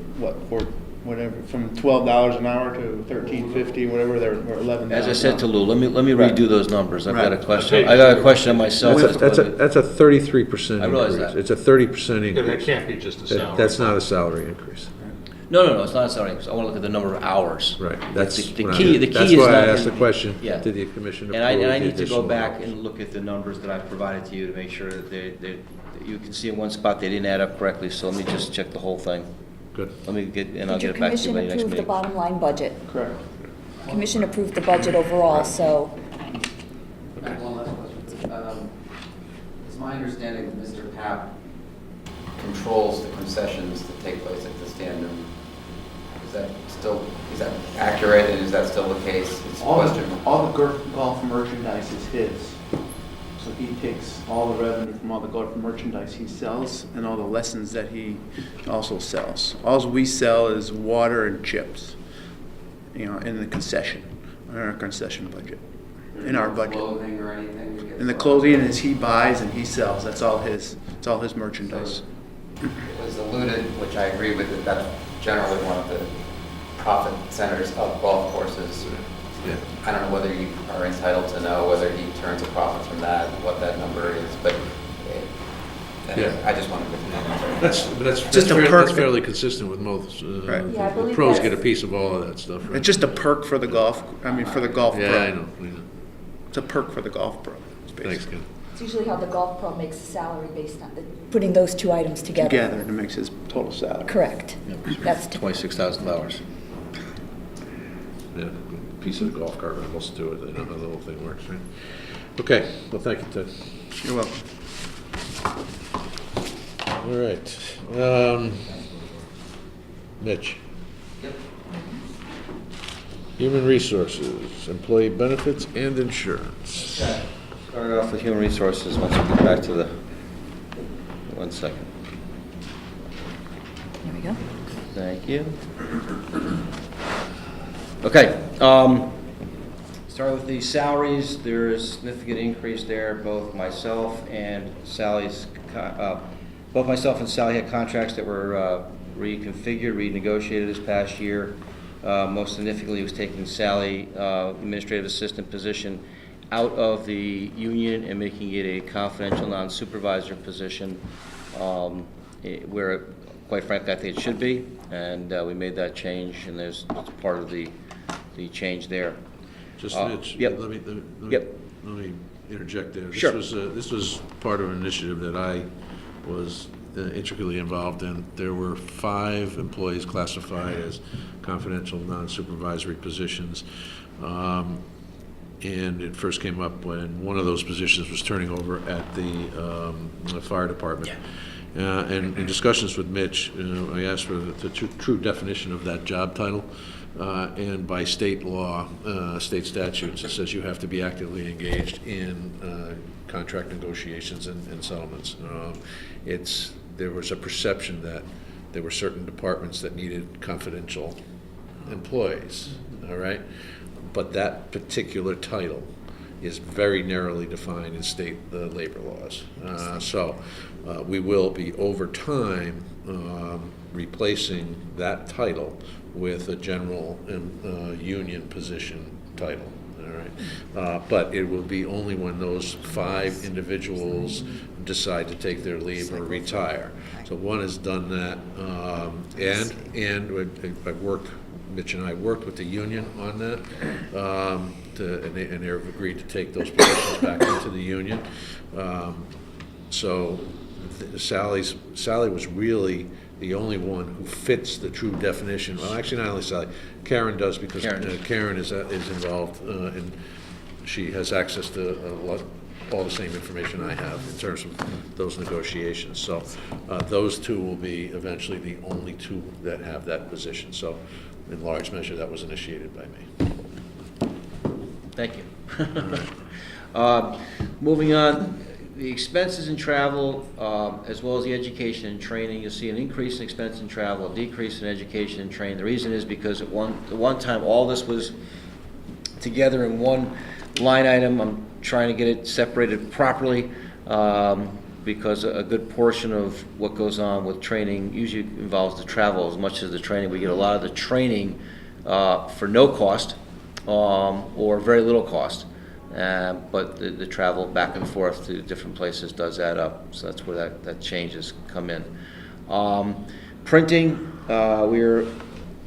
whatever, from $12 an hour to $13.50, whatever, or $11. As I said to Lou, let me Right. redo those numbers. I've got a Right. question. I got a question myself. That's a 33% I realize increase. that. It's a 30% increase. That can't be just a salary. That's not a salary increase. No, it's not a salary increase. I want to look at the number of hours. Right, that's The what I key meant. is not. That's why I asked the question, Yeah. did the commission approve And I the need to go additional back hours? and look at the numbers that I've provided to you to make sure that that you can see in one spot they didn't add up correctly, so let me just check the whole thing. Good. Let me get, and I'll Did your get it back to you commission by the next approve the meeting. bottom line budget? Correct. Commission approved the budget overall, so I have one last question. It's my understanding that Mr. Papp controls the concessions that take place at the stand. Is that accurate, and is that still the case? It's a question. All the golf merchandise is his. So he takes all the revenue from all the golf merchandise he sells and all the lessons that he also sells. All we sell is water and chips, in the concession, in our concession budget, in our budget. Clothing or anything? that gets And the sold? clothing is he buys and he sells. That's all his. It's all his merchandise. It was alluded, which I agree with, that that's generally one of the profit centers of golf courses. Yeah. I don't know whether you are entitled to know whether he turns a profit from that, what that number is, but Yeah. I just wanted to know. That's Just a perk. that's fairly consistent with most. Right. Yeah, I The believe pros that's- get a piece of all of that stuff, right? It's just a perk for the golf. For the golf pro. Yeah, I know. It's a perk for the golf pro. Thanks, Ken. it's usually how the golf pro makes a salary based on putting those two items together. Together, and it makes his total salary. Correct. That's $26,000. Yeah, a piece of the golf cart almost to it. They know how the whole thing works, right? Okay, well, thank you, Ted. You're welcome. All right. Mitch. Yep. Human Resources, Employee Benefits and Insurance. Okay. Start off with human resources once we get back to the, 1 second. we go. Thank you. Okay, start with the salaries. There is significant increase there. Both myself and Sally had contracts that were reconfigured, renegotiated this past year. Most significantly was taking Sally, administrative assistant position, out of the union and making it a confidential non-supervisor position, where, quite frankly, I think it should be. And we made that change, and it's part of the change there. Just, Mitch, Yep. let me interject there. Sure. This was part of an initiative that I was intricately involved in. There were 5 employees classified as confidential non-supervisory positions. And it first came up when one of those positions was turning over at the fire department. And in discussions with Mitch, I asked for the true definition of that job title. And by state law, state statutes, it says you have to be actively engaged in contract negotiations and settlements. There was a perception that there were certain departments that needed confidential employees, all right? But that particular title is very narrowly defined in state labor laws. So we will be, over time, replacing that title with a general union position title. All right, but it will be only when those 5 individuals decide to take their leave or retire. So one has done that, and I've worked. Mitch and I worked with the union on that, and they've agreed to take those positions back into the union. So Sally was really the only one who fits the true definition. Well, actually, not only Sally, Karen does, because Karen is involved, and she has access to all the same information I have in terms of those negotiations. So those 2 will be eventually the only 2 that have that position. So in large measure, that was initiated by me. Thank you. Moving on, the expenses in travel, as well as the education and training, you'll see an increase in expense in travel, a decrease in education and training. The reason is because at one time, all this was together in one line item. I'm trying to get it separated properly, because a good portion of what goes on with training usually involves the travel as much as the training. We get a lot of the training for no cost, or very little cost. But the travel back and forth to different places does add up, so that's where that changes come in. Printing, we're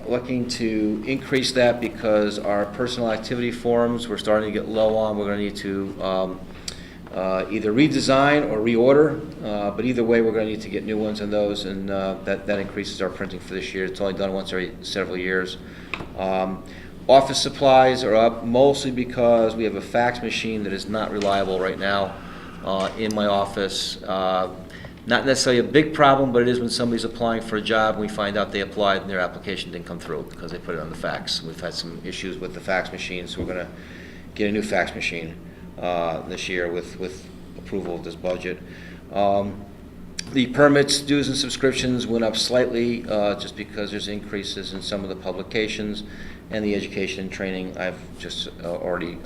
looking to increase that because our personal activity forms we're starting to get low on. We're going to need to either redesign or reorder, but either way we're going to need to get new ones in those, and that increases our printing for this year. It's only done once every several years. Office supplies are up mostly because we have a fax machine that is not reliable right now in my office. Not necessarily a big problem, but it is when somebody's applying for a job and we find out they applied and their application didn't come through because they put it on the fax. We've had some issues with the fax machine, so we're going to get a new fax machine this year with approval of this budget. The permits, dues, and subscriptions went up slightly just because there's increases in some of the publications, and the education and training I've just already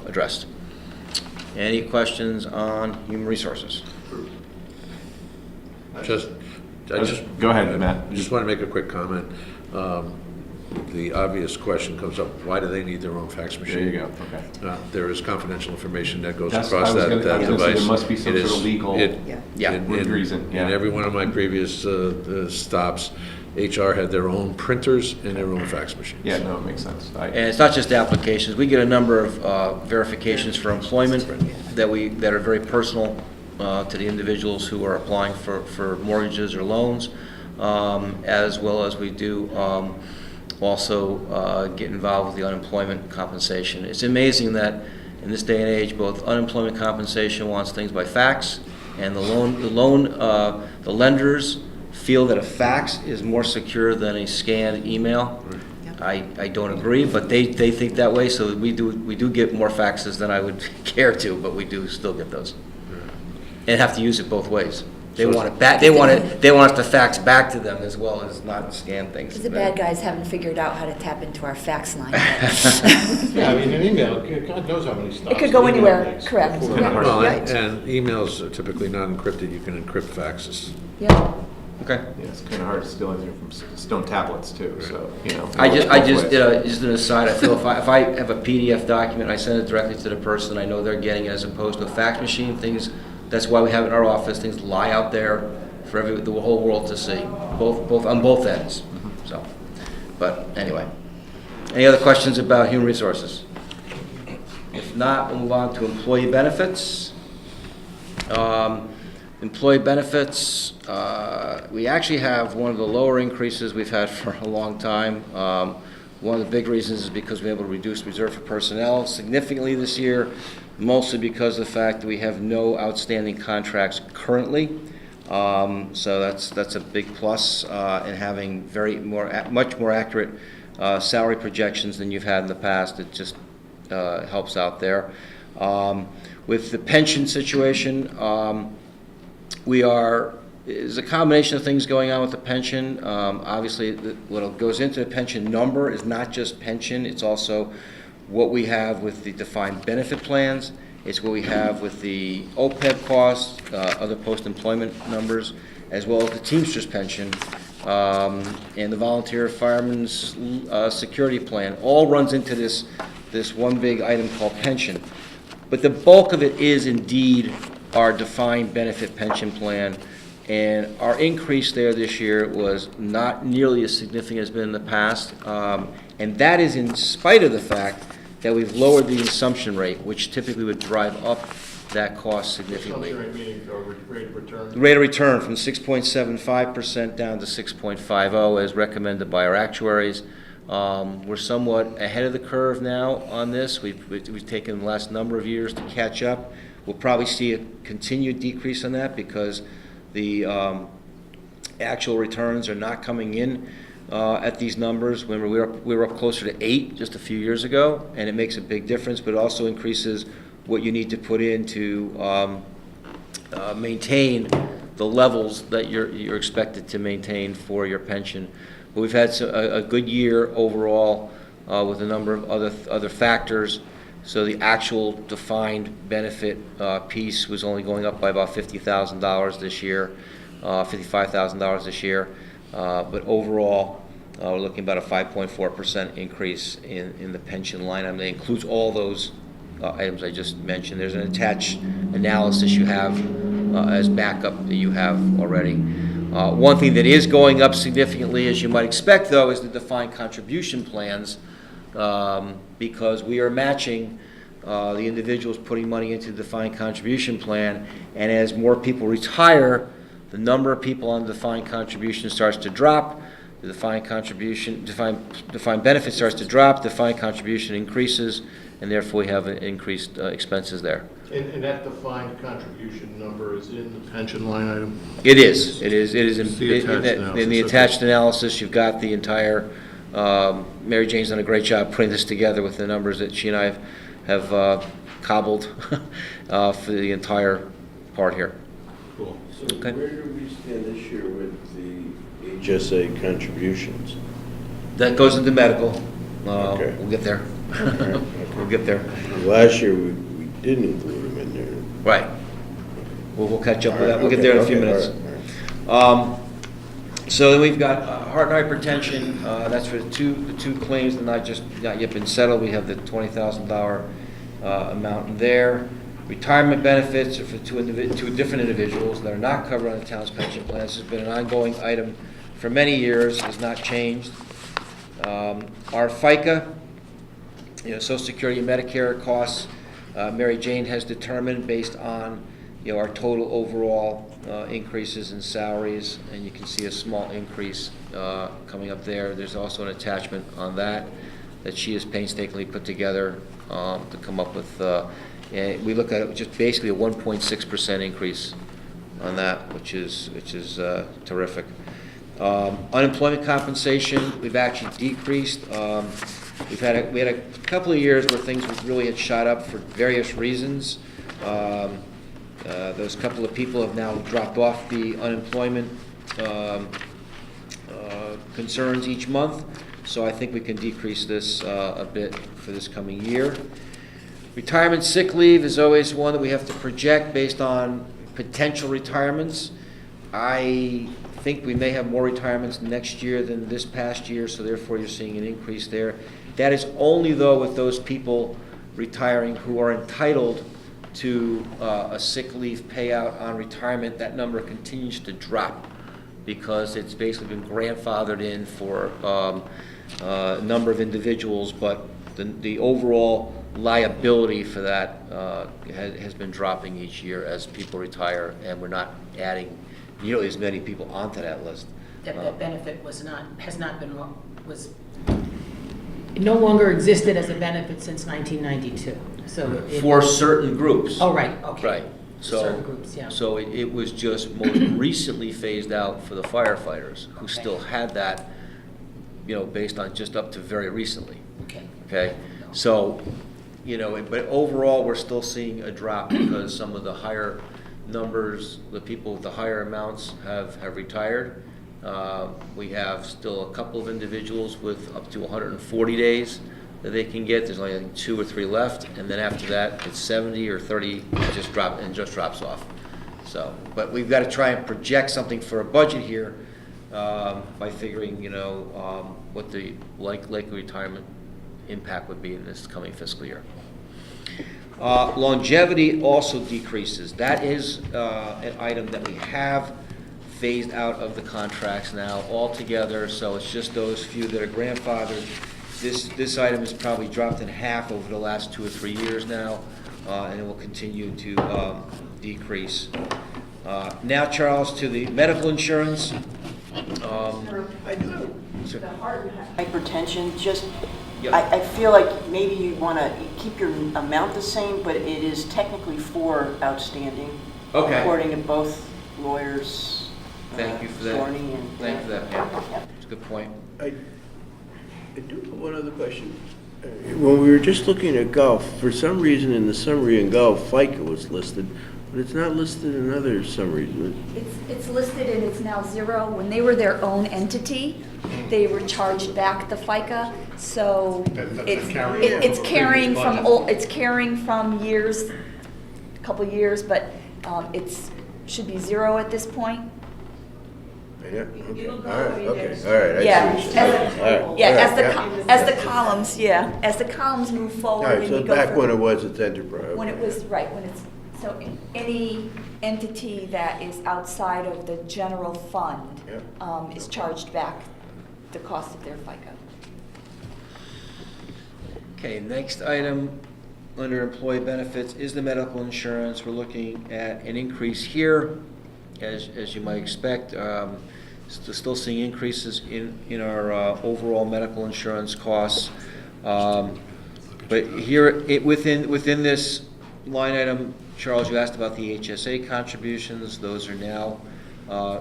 addressed. Any questions on human resources? Go ahead, Matt. I just want to make a quick comment. The obvious question comes up, why do they need their own fax machine? There you go, okay. There is confidential information that goes That's- across I was that gonna- device. there must be some It sort of is- legal reason, yeah. In every one of my previous stops, HR had their own printers and their own fax machines. Yeah, no, it makes sense. And it's not just applications. We get a number of verifications for employment that are very personal to the individuals who are applying for mortgages or loans, as well as we do also get involved with the unemployment compensation. It's amazing that in this day and age, both unemployment compensation wants things by fax, and the lenders feel that a fax is more secure than a scanned email. I don't agree, but they think that way, so we do get more faxes than I would care to, but we do still get those. And have to use it both ways. They want it back, they want us to fax back to them as well as not scan things. Because the bad guys haven't figured out how to tap into our fax line yet. Yeah, I mean, an email, God knows how many stops. It could go an email anywhere, takes correct. before- Yeah. Well, Right. and emails are typically not encrypted, you can encrypt faxes. Yeah. Okay. Yeah, it's kind of hard to steal anything from stone tablets too, so, you know. I just, both ways. just an aside, I feel if I have a PDF document, I send it directly to the person, I know they're getting it, as opposed to a fax machine, things, that's why we have it in our office, things lie out there for the whole world to see, both, on both ends, so. But anyway, any other questions about human resources? If not, we'll move on to employee benefits. Employee benefits, we actually have one of the lower increases we've had for a long time. One of the big reasons is because we're able to reduce reserve for personnel significantly this year, mostly because of the fact that we have no outstanding contracts currently. So that's a big plus in having much more accurate salary projections than you've had in the past. It just helps out there. With the pension situation, there's a combination of things going on with the pension. Obviously, what goes into the pension number is not just pension, it's also what we have with the defined benefit plans, it's what we have with the OPEB costs, other post-employment numbers, as well as the Teamsters pension, and the volunteer fireman's security plan. All runs into this one big item called pension. But the bulk of it is indeed our defined benefit pension plan, and our increase there this year was not nearly as significant as been in the past, and that is in spite of the fact that we've lowered the assumption rate, which typically would drive up that cost significantly. Assumption rate meaning rate of return? The rate of return from 6.75% down to 6.50 as recommended by our actuaries. We're somewhat ahead of the curve now on this. We've taken the last number of years to catch up. We'll probably see a continued decrease on that because the actual returns are not coming in at these numbers. Remember, we were up closer to 8 just a few years ago, and it makes a big difference, but it also increases what you need to put in to maintain the levels that you're expected to maintain for your pension. But we've had a good year overall with a number of other factors. So the actual defined benefit piece was only going up by about $50,000 this year, $55,000 this year. But overall, we're looking about a 5.4% increase in the pension line item. That includes all those items I just mentioned. There's an attached analysis you have as backup that you have already. One thing that is going up significantly, as you might expect, though, is the defined contribution plans, because we are matching the individuals putting money into the defined contribution plan, and as more people retire, the number of people on the defined contribution starts to drop, the defined benefit starts to drop, defined contribution increases, and therefore we have increased expenses there. And that defined contribution number is in the pension line item? It is in the analysis, attached analysis. You've got the entire, Mary Jane's done a great job putting this together with the numbers that she and I have cobbled for the entire part here. Cool. So Okay. where do we stand this year with the HSA contributions? That goes into medical. Okay. We'll get there. Okay. We'll get there. Last year, we didn't include them in there. Right. We'll catch up with that. We'll get there in a few minutes. So then we've got heart and hypertension. That's for the two claims that not yet been settled. We have the $20,000 amount in there. Retirement benefits are for two different individuals that are not covered on the town's pension plan. This has been an ongoing item for many years, has not changed. Our FICA, Social Security and Medicare costs, Mary Jane has determined based on our total overall increases in salaries, and you can see a small increase coming up there. There's also an attachment on that she has painstakingly put together to come up with. We look at it just basically a 1.6% increase on that, which is terrific. Unemployment compensation, we've actually decreased. We had a couple of years where things really had shot up for various reasons. Those couple of people have now dropped off the unemployment concerns each month, so I think we can decrease this a bit for this coming year. Retirement sick leave is always one that we have to project based on potential retirements. I think we may have more retirements next year than this past year, so therefore you're seeing an increase there. That is only, though, with those people retiring who are entitled to a sick leave payout on retirement. That number continues to drop because it's basically been grandfathered in for a number of individuals, but the overall liability for that has been dropping each year as people retire, and we're not adding nearly as many people onto that list. That benefit it no longer existed as a benefit since 1992, so. For certain groups. Oh, right, okay. Right. So, certain groups, yeah. So it was just most recently phased out for the firefighters who Okay. still had that, based on just up to very recently. Okay? So, but overall, we're still seeing a drop because some of the higher numbers, the people with the higher amounts have retired. We have still a couple of individuals with up to 140 days that they can get. There's only, I think, 2 or 3 left, and then after that, it's 70 or 30, it just drops off. So, but we've got to try and project something for a budget here by figuring, what the likely retirement impact would be in this coming fiscal year. Longevity also decreases. That is an item that we have phased out of the contracts now altogether, so it's just those few that are grandfathered. This item has probably dropped in half over the last 2 or 3 years now, and it will continue to decrease. Now, Charles, to the medical insurance. I do. The heart hypertension, just, Yep. I feel like maybe you want to keep your amount the same, but it is technically 4 outstanding. Okay. According to both lawyers. Thank you for that. Thorny and. Thank you for that, Pam. Yep. It's a good point. I do have one other question. When we were just looking at golf, for some reason in the summary in golf, FICA was listed, but it's not listed in other summaries. It's listed and it's now 0. When they were their own entity, they were charged back the FICA, so it's carrying from years, a couple years, but should be 0 at this point. Yeah, okay, all right, okay, all right. Yeah, I see what you're saying. All right, as the columns move All forward. right, and so we go back from- when it was its enterprise. When it was, right, so any entity that is outside of the general fund is charged back the cost of their FICA. Okay, next item under employee benefits is the medical insurance. We're looking at an increase here, as you might expect. Still seeing increases in our overall medical insurance costs. But here, within this line item, Charles, you asked about the HSA contributions. Those are now,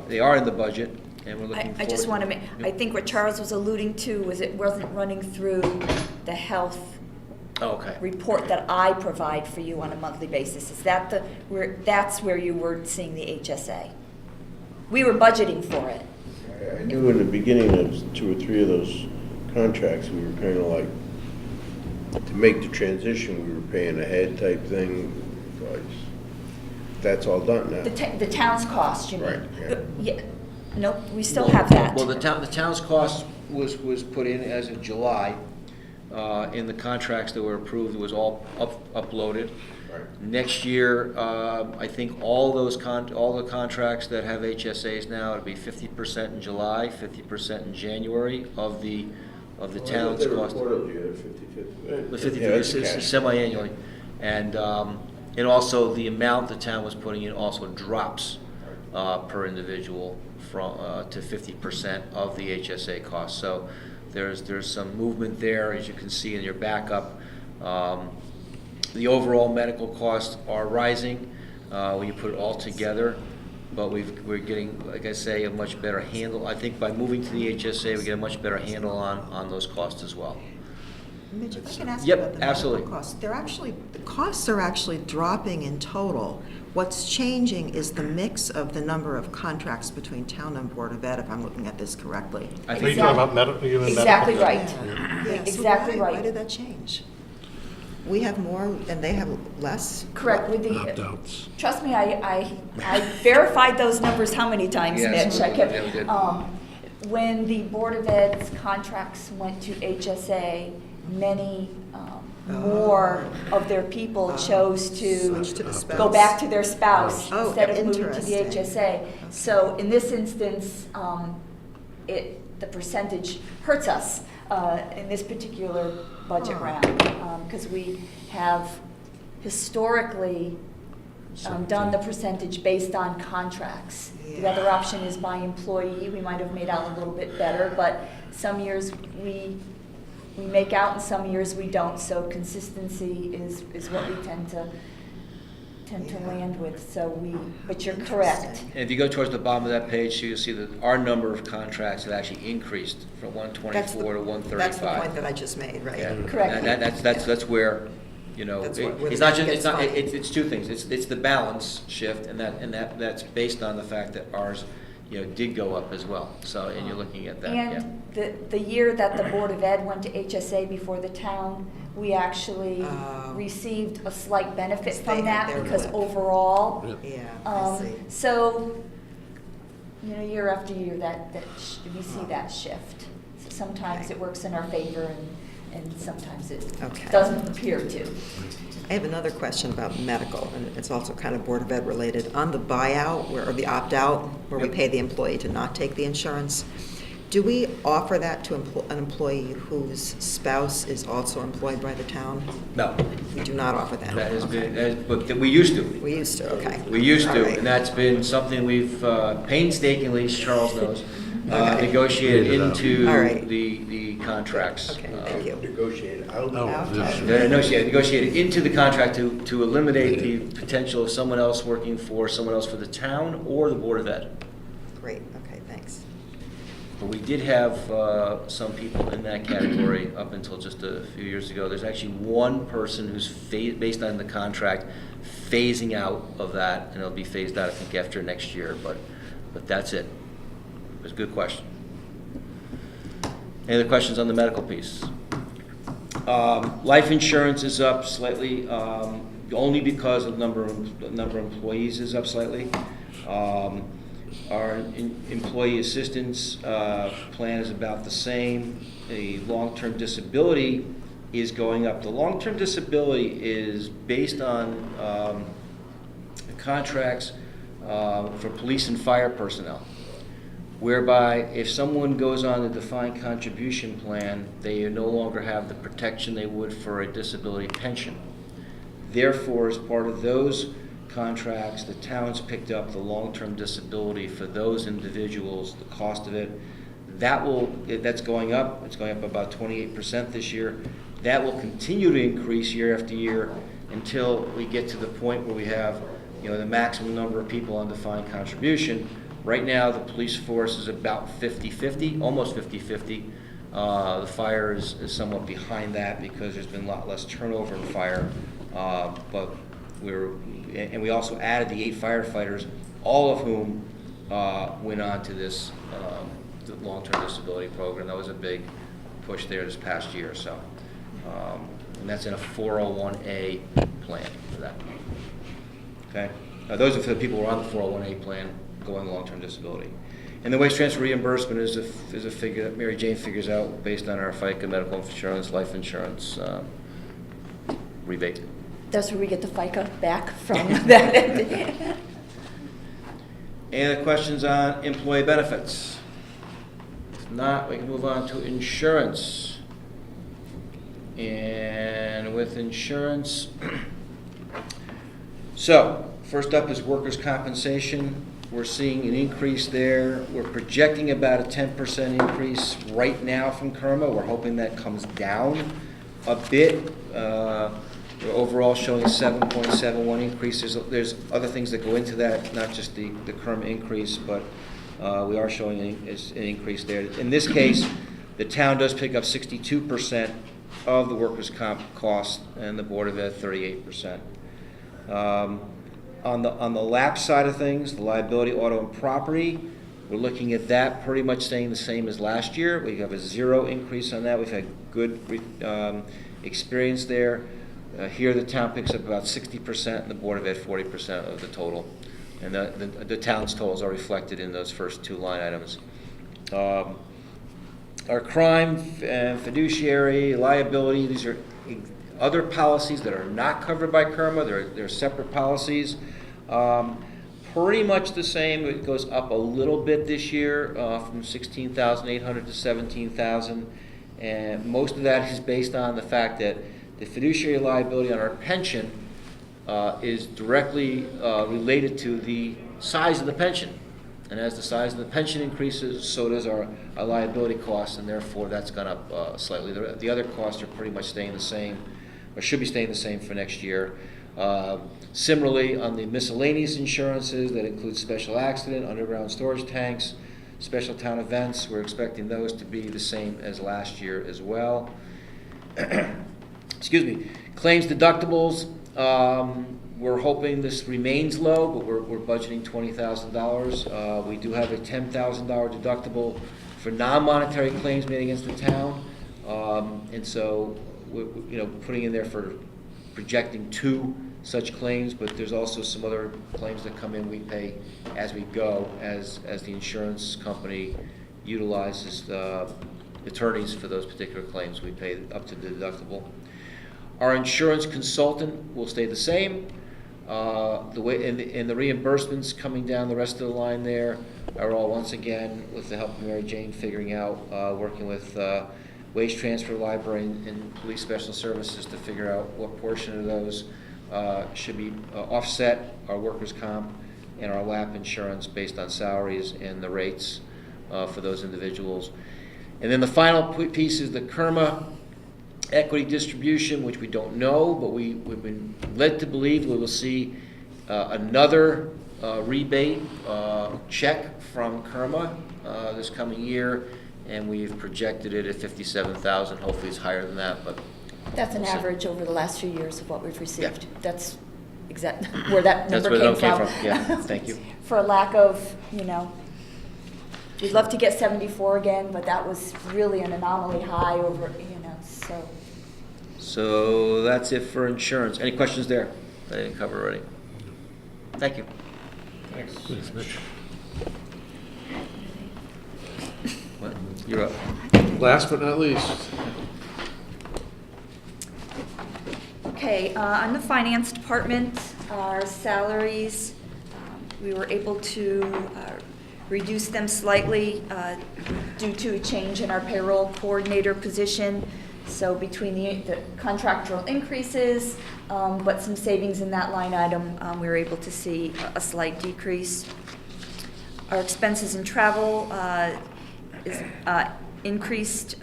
they are in the budget, and we're looking forward. I just want to make, I think what Charles was alluding to was it wasn't running through the health report that I provide for you on a monthly basis. Is that that's where you were seeing the HSA? We were budgeting for it. I knew in the beginning of 2 or 3 of those contracts, we were kind of like, to make the transition, we were paying ahead type thing. That's all done now. The town's cost, you mean? Right, Yeah. Nope, we still have that. Well, the town's cost was put in as of July. In the contracts that were approved, it was all uploaded. Right. Next year, I think all the contracts that have HSAs now, it'll be 50% in July, 50% in January of the town's cost. The 50 is semi-annually, and also the amount the town was putting in also drops per individual from to 50% of the HSA cost. So there's some movement there, as you can see in your backup. The overall medical costs are rising when you put it all together, but we're getting, like I say, a much better handle. I think by moving to the HSA, we get a much better handle on those costs as well. Mitch, if I can ask you Yep, about the medical absolutely. costs. The costs are actually dropping in total. What's changing is the mix of the number of contracts between town and Board of Ed, if I'm looking at this correctly. Are you talking about medical? Exactly right. Yeah, so Exactly why right. did that change? We have more and they have less? Correct, with the, Opt-outs. trust me, I verified those numbers how many times, Yes, Mitch? I kept, yeah, we did. when the Board of Ed's contracts went to HSA, many more of their people chose to Switch to the go spouse. back to their spouse Oh, instead of moving to the interesting. HSA. So in this instance, the percentage hurts us in this particular budget Huh. round, because we have historically done the percentage based on contracts. The Yeah. other option is by employee. We might have made out a little bit better, but some years we make out and some years we don't. So consistency is what we tend to land with. But you're correct. And if you go towards the bottom of that page, you'll see that our number of contracts have actually increased from 124 to 135. That's the point that I just made, right? Yeah. Correct. And that's where, you know, That's where it's the not math just, gets funny. it's two things. It's the balance shift, and that's based on the fact that ours, you know, did go up as well. So, and you're looking at that, yeah. And the year that the Board of Ed went to HSA before the town, we actually received a slight benefit Because they from had that their because blip. overall. Yeah, I see. So, you know, year after year, we see that shift. So sometimes Okay. it works in our favor and sometimes it Okay. doesn't appear to. I have another question about medical, and it's also kind of Board of Ed related. On the buyout, or the opt-out, where we pay the employee to not take the insurance, do we offer that to an employee whose spouse is also employed by the town? No, We do not offer that. that has Okay. been, but we used to. We used to, okay. We used All to, right. and that's been something we've painstakingly, as Charles knows, Okay. negotiated All into right. the contracts. Okay, thank you. Negotiate out. Oh, yes. They're negotiated into the contract to eliminate the potential of someone else working for someone else for the town or the Board of Ed. Great, okay, thanks. But we did have some people in that category up until just a few years ago. There's actually one person who's, based on the contract, phasing out of that, and it'll be phased out, I think, after next year, but that's it. It was a good question. Any other questions on the medical piece? Life insurance is up slightly, only because of the number of employees is up slightly. Our employee assistance plan is about the same. The long-term disability is going up. The long-term disability is based on contracts for police and fire personnel, whereby if someone goes on the defined contribution plan, they no longer have the protection they would for a disability pension. Therefore, as part of those contracts, the town's picked up the long-term disability for those individuals, the cost of it. That's going up. It's going up about 28% this year. That will continue to increase year after year until we get to the point where we have, you know, the maximum number of people on defined contribution. Right now, the police force is about 50-50, almost 50-50. The fire is somewhat behind that because there's been a lot less turnover in fire. But we also added the 8 firefighters, all of whom went on to this the long-term disability program. That was a big push there this past year. So, and that's in a 401A plan for that. Okay, those are for the people who are on the 401A plan going long-term disability. And the waste transfer reimbursement is a figure that Mary Jane figures out based on our FICA medical insurance, life insurance rebate. That's where we get the FICA back from that. Any other questions on employee benefits? If not, we can move on to insurance. And with insurance, so first up is workers' compensation. We're seeing an increase there. We're projecting about a 10% increase right now from KERMA. We're hoping that comes down a bit. We're overall showing a 7.71 increase. There's other things that go into that, not just the KERMA increase, but we are showing an increase there. In this case, the town does pick up 62% of the workers' comp cost, and the Board of Ed 38%. On the LAP side of things, the liability, auto, and property, we're looking at that pretty much staying the same as last year. We have a 0 increase on that. We've had good experience there. Here, the town picks up about 60%, and the Board of Ed 40% of the total. And the town's totals are reflected in those first 2 line items. Our crime and fiduciary liability, these are other policies that are not covered by KERMA. They're separate policies. Pretty much the same. It goes up a little bit this year from 16,800 to 17,000, and most of that is based on the fact that the fiduciary liability on our pension is directly related to the size of the pension. And as the size of the pension increases, so does our liability costs, and therefore that's gone up slightly. The other costs are pretty much staying the same, or should be staying the same for next year. Similarly, on the miscellaneous insurances, that includes special accident, underground storage tanks, special town events, we're expecting those to be the same as last year as well. Excuse me. Claims deductibles, we're hoping this remains low, but we're budgeting $20,000. We do have a $10,000 deductible for non-monetary claims made against the town, and so we're putting in there for projecting 2 such claims. But there's also some other claims that come in. We pay as we go, as the insurance company utilizes the attorneys for those particular claims. We pay up to the deductible. Our insurance consultant will stay the same. The way and the reimbursements coming down the rest of the line there are all, once again, with the help of Mary Jane, figuring out, working with Waste Transfer, Library, and Police Special Services to figure out what portion of those should be offset our workers' comp and our LAP insurance based on salaries and the rates for those individuals. And then the final piece is the KERMA equity distribution, which we don't know, but we've been led to believe we will see another rebate check from KERMA this coming year, and we've projected it at $57,000. Hopefully it's higher than that, but That's an we'll see. average over the last few years of what we've received. Yeah. That's where that That's number where came that from. came from. Yeah, thank you. For a lack of, we'd love to get 74 again, but that was really an anomaly high over, so. So that's it for insurance. Any questions there? I didn't cover already. Thank you. Thanks, Mitch. What? You're up. Last but not least, Okay, on the finance department, our salaries, we were able to reduce them slightly due to a change in our payroll coordinator position. So between the contractual increases, but some savings in that line item, we were able to see a slight decrease. Our expenses in travel is increased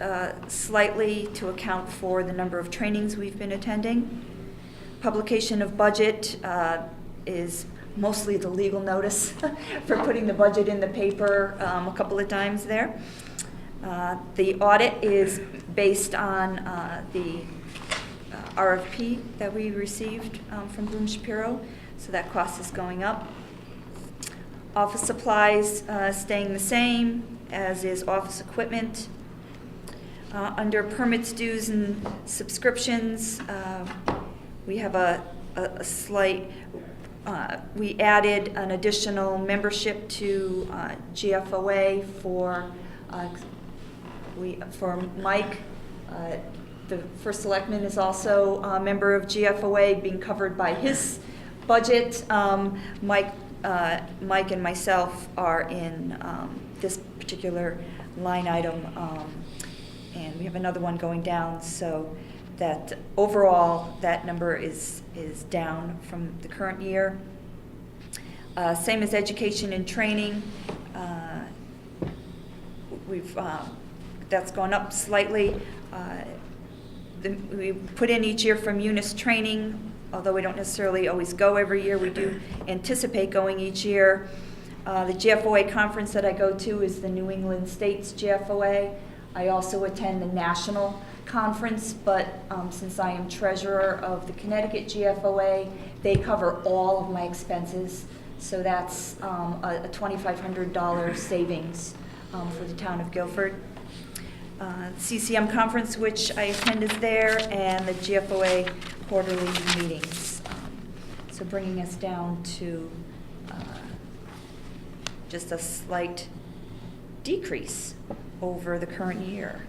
slightly to account for the number of trainings we've been attending. Publication of budget is mostly the legal notice for putting the budget in the paper a couple of times there. The audit is based on the RFP that we received from Bloom Shapiro, so that cost is going up. Office supplies staying the same, as is office equipment. Under permits, dues, and subscriptions, we have a slight, we added an additional membership to GFOA for Mike. The first selectman is also a member of GFOA, being covered by his budget. Mike and myself are in this particular line item, and we have another one going down, so that overall that number is down from the current year. Same as education and training. That's gone up slightly. We put in each year from Munis training, although we don't necessarily always go every year. We do anticipate going each year. The GFOA conference that I go to is the New England States GFOA. I also attend the national conference, but since I am treasurer of the Connecticut GFOA, they cover all of my expenses. So that's a $2,500 savings for the town of Guilford. CCM conference, which I attend, is there, and the GFOA quarterly meetings. So bringing us down to just a slight decrease over the current year.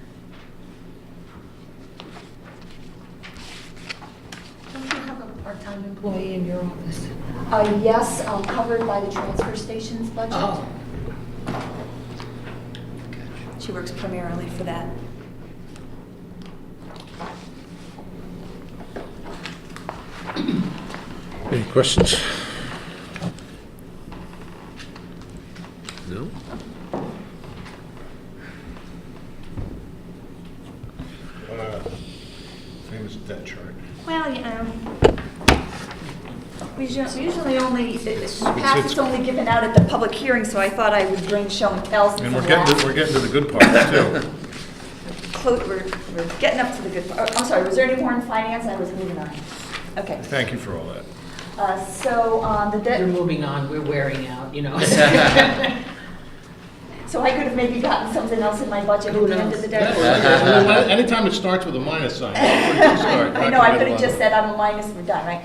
Don't you have a part-time employee in your office? Yes, covered by the transfer station's budget. Oh. She works primarily for that. Any questions? No? Famous debt chart. Well, we usually only, in the past it's only given out at the public hearing, so I thought I would bring show and tells. And we're getting to the good parts, too. We're getting up to the good part. I'm sorry, was there any more in finance? I was moving on. Okay. Thank you for all that. So the debt. You're moving on, we're wearing out, you know. So I could have maybe gotten something else in my budget at the end of the day. Anytime it starts with a minus sign, it's a good start. I know, I could have just said I'm a minus, we're done, right?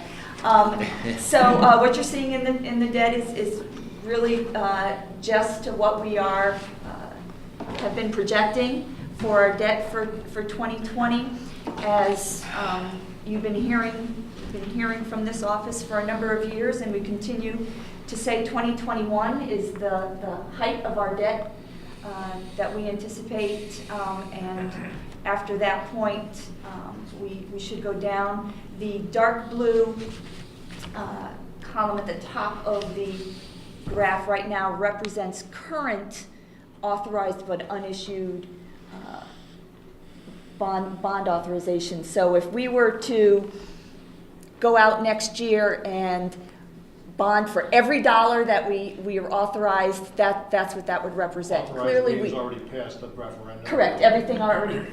So what you're seeing in the debt is really just to what we have been projecting for our debt for 2020. As you've been hearing from this office for a number of years, and we continue to say 2021 is the height of our debt that we anticipate, and after that point, we should go down. The dark blue column at the top of the graph right now represents current authorized but unissued bond authorization. So if we were to go out next year and bond for every dollar that we are authorized, that's what that would represent. Clearly, we already passed the referendum. Correct. Everything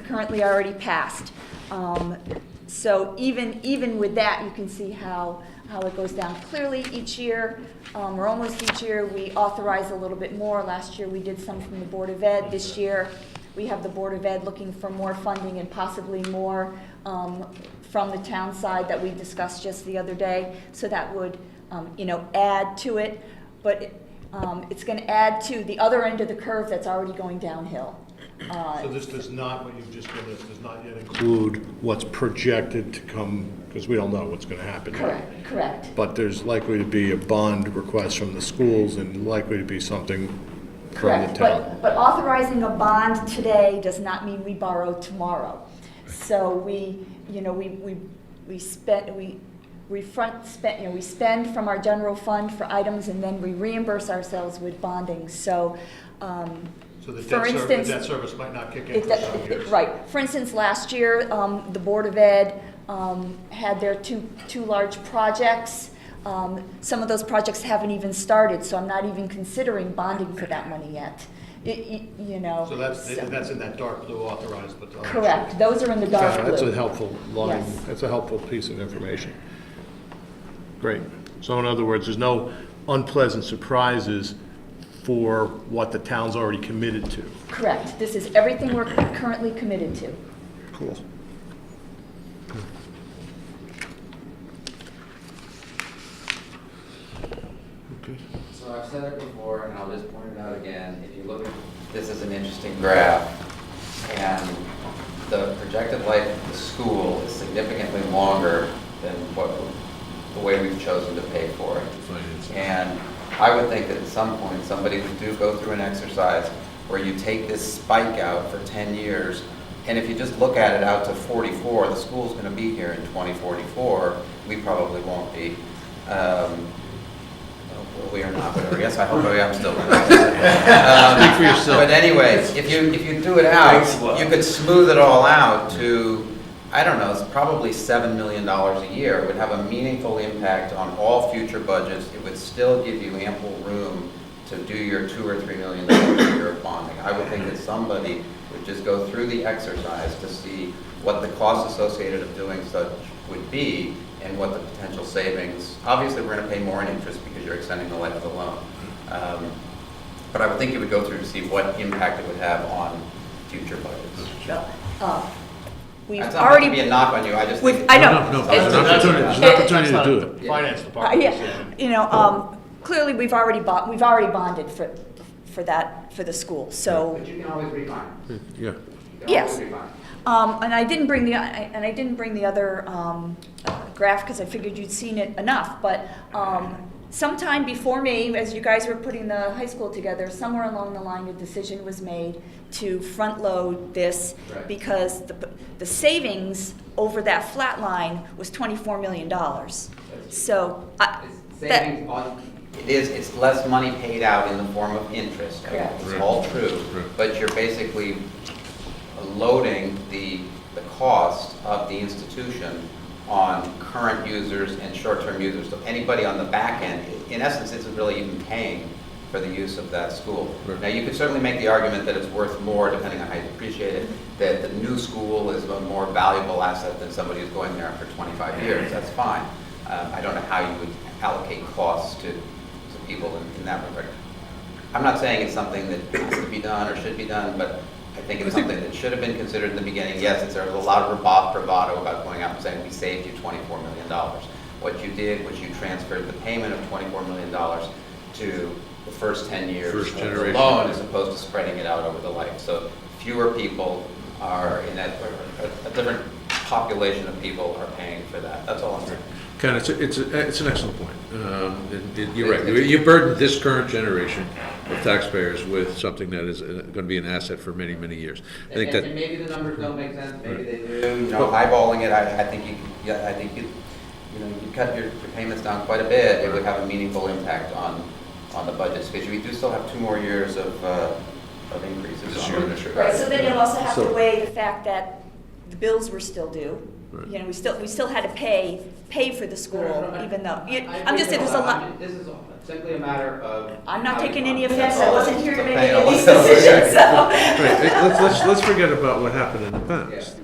currently already passed. So even with that, you can see how it goes down. Clearly, each year, or almost each year, we authorize a little bit more. Last year, we did some from the Board of Ed. This year, we have the Board of Ed looking for more funding and possibly more from the town side that we discussed just the other day. So that would add to it, but it's going to add to the other end of the curve that's already going downhill. So this does not, what you've just given us, does not yet include what's projected to come, because we don't know what's going to happen. Correct. But there's likely to be a bond request from the schools and likely to be something from the town. But authorizing a bond today does not mean we borrow tomorrow. So we spend from our general fund for items, and then we reimburse ourselves with bonding. So the for instance, the debt service might not kick in for some years. Right. For instance, last year, the Board of Ed had their two large projects. Some of those projects haven't even started, so I'm not even considering bonding for that money yet. So that's in that dark blue authorized, but correct. Those are in the dark blue. That's a helpful line. Yes. That's a helpful piece of information. Great. So in other words, there's no unpleasant surprises for what the town's already committed to. Correct. This is everything we're currently committed to. Cool. Okay. So I've said it before, and I'll just point it out again. If you look at this as an interesting graph, and the projected life of the school is significantly longer than the way we've chosen to pay for it. And I would think that at some point, somebody would go through an exercise where you take this spike out for 10 years, and if you just look at it out to 44, the school's going to be here in 2044. We probably won't be. We are not, but yes, I hope I am still. Speak for yourself. But anyway, if you do it out, you could smooth it all out to, I don't know, it's probably $7 million a year. It would have a meaningful impact on all future budgets. It would still give you ample room to do your $2 or $3 million a year of bonding. I would think that somebody would just go through the exercise to see what the cost associated of doing such would be and what the potential savings. Obviously, we're going to pay more in interest because you're extending the life of the loan. But I would think you would go through to see what impact it would have on future budgets. We've That's not already. to be a knock on you, I just think. I know. No, there's an opportunity to do it. Finance department decision. You know, clearly, we've already bonded for that, for the school, so. But you can always refine. Yeah. Yes. And I didn't bring the other graph because I figured you'd seen it enough, but sometime before me, as you guys were putting the high school together, somewhere along the line, a decision was made to front load this because the savings over that flat line was $24 million. So Savings on, it's less money paid out in the form of interest. Correct. It's all true, but you're basically loading the cost of the institution on current users and short-term users. So anybody on the back end, in essence, isn't really even paying for the use of that school. Now, you could certainly make the argument that it's worth more, depending on how you appreciate it, that the new school is a more valuable asset than somebody who's going there for 25 years. That's fine. I don't know how you would allocate costs to people in that regard. I'm not saying it's something that has to be done or should be done, but I think it's something that should have been considered in the beginning. Yes, there's a lot of bravado about going out and saying, we saved you $24 million. What you did was you transferred the payment of $24 million to the first 10 years of the loan as opposed to spreading it out over the life. So fewer people are in that, a different population of people are paying for that. That's all I'm saying. Ken, it's an excellent point. You're right. You burdened this current generation of taxpayers with something that is going to be an asset for many, many years. I think and maybe the numbers don't make sense. Maybe they do. You know, eyeballing it, I think you cut your payments down quite a bit. It would have a meaningful impact on the budgets because we do still have 2 more years of increases. Right. So then you'll also have to weigh the fact that the bills were still due. Right. You know, we still had to pay for the school, even though I'm just saying there's a lot. This is simply a matter of. I'm not taking any offense. I wasn't here to make any of these decisions. So. Right. Let's forget about what happened in the past.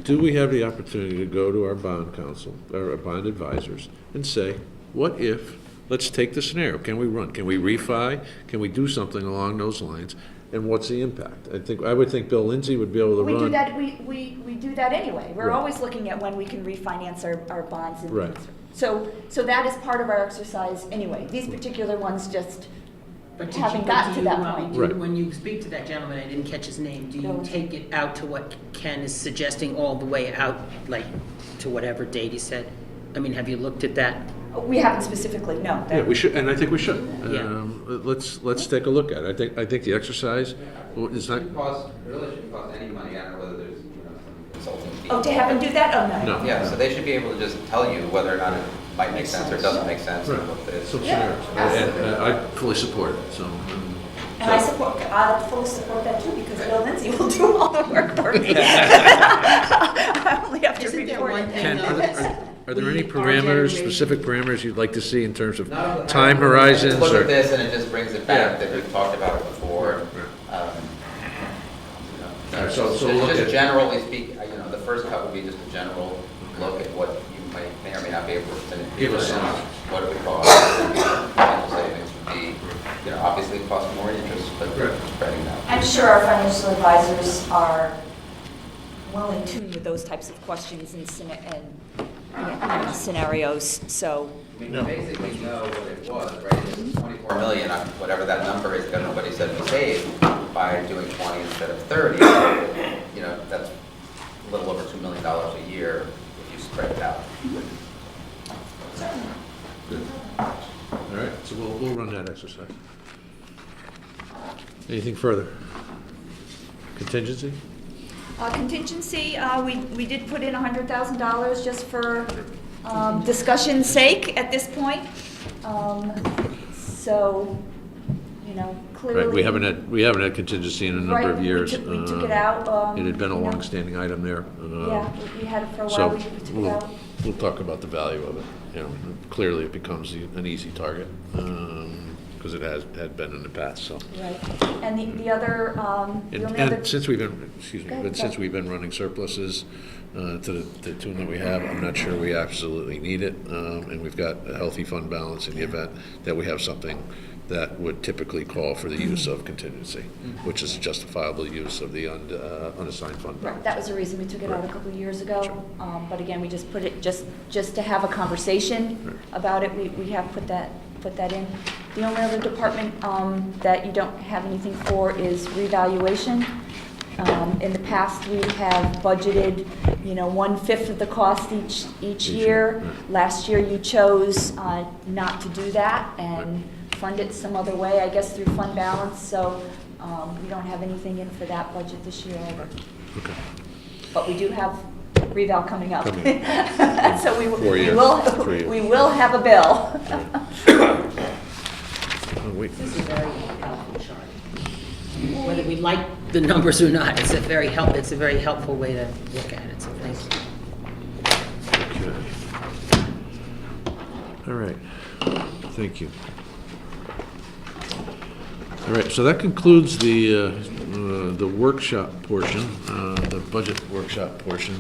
Do we have the opportunity to go to our bond counsel or our bond advisors and say, what if? Let's take the scenario. Can we refi? Can we do something along those lines? And what's the impact? I would think Bill Lindsay would be able to we run. Do that. We do that anyway. We're always looking at when we can refinance our bonds. And right. So that is part of our exercise anyway. These particular ones just haven't gotten to that point. Right. When you speak to that gentleman, I didn't catch his name. Do you take it out to what Ken is suggesting all the way out, like to whatever date he said? I mean, have you looked at that? We haven't specifically, no. Yeah, we should, and I think we should. Yeah. Let's take a look at it. I think the exercise is not. It really shouldn't cost any money. I don't know whether there's some consulting fee. Oh, to have them do that? Oh, no. No. Yeah, so they should be able to just tell you whether or not it might make sense or doesn't make sense. Right. And what it is. Some scenarios. And I fully support it. So. And I fully support that too, because Bill Lindsay will do all the work for me. I only have to report it. Ken, are there any parameters, specific parameters you'd like to see in terms of time horizons? Look at this and it just brings it back that we've talked about it before. So just generally speaking, the first cut would be just a general look at what you may or may not be able to give us. What it would cost. Potential savings would be, obviously it costs more interest, but spreading that. I'm sure our financial advisors are well in tune with those types of questions and scenarios, so. I mean, we basically know what it was, right? It was 24 million, whatever that number is, that nobody said we saved by doing 20 instead of 30. That's a little over $2 million a year if you spread it out. Good. All right, so we'll run that exercise. Anything further? Contingency? Contingency, we did put in $100,000 just for discussion's sake at this point. So, clearly. Right, we haven't had contingency in a number of years. We took it out. It had been a long-standing item there. Yeah, we had it for a while. So we took it out. we'll talk about the value of it. Clearly it becomes an easy target. because it had been in the past, so. Right. And the other, the only other. And since we've been, excuse me, Go ahead, but since Jeff. we've been running surpluses to the tune that we have, I'm not sure we absolutely need it. And we've got a healthy fund balance in the event that we have something that would typically call for the use of contingency, which is a justifiable use of the unassigned fund balance. Right, that was the reason we took it out a couple of years ago. But again, we just put it, just to have a conversation about it, we have put that in. The only other department that you don't have anything for is revaluation. In the past, we have budgeted, 1/5 of the cost each year. Last year, you chose not to do that and fund it some other way, I guess through fund balance, so we don't have anything in for that budget this year either. Okay. But we do have reval coming up. Coming So we 4 years. we will have a bill. Oh, wait. This is a very helpful chart. Whether we like the numbers or not, it's a very helpful way to look at it, so thank you. Okay. All right, thank you. All right, so that concludes the workshop portion, the budget workshop portion.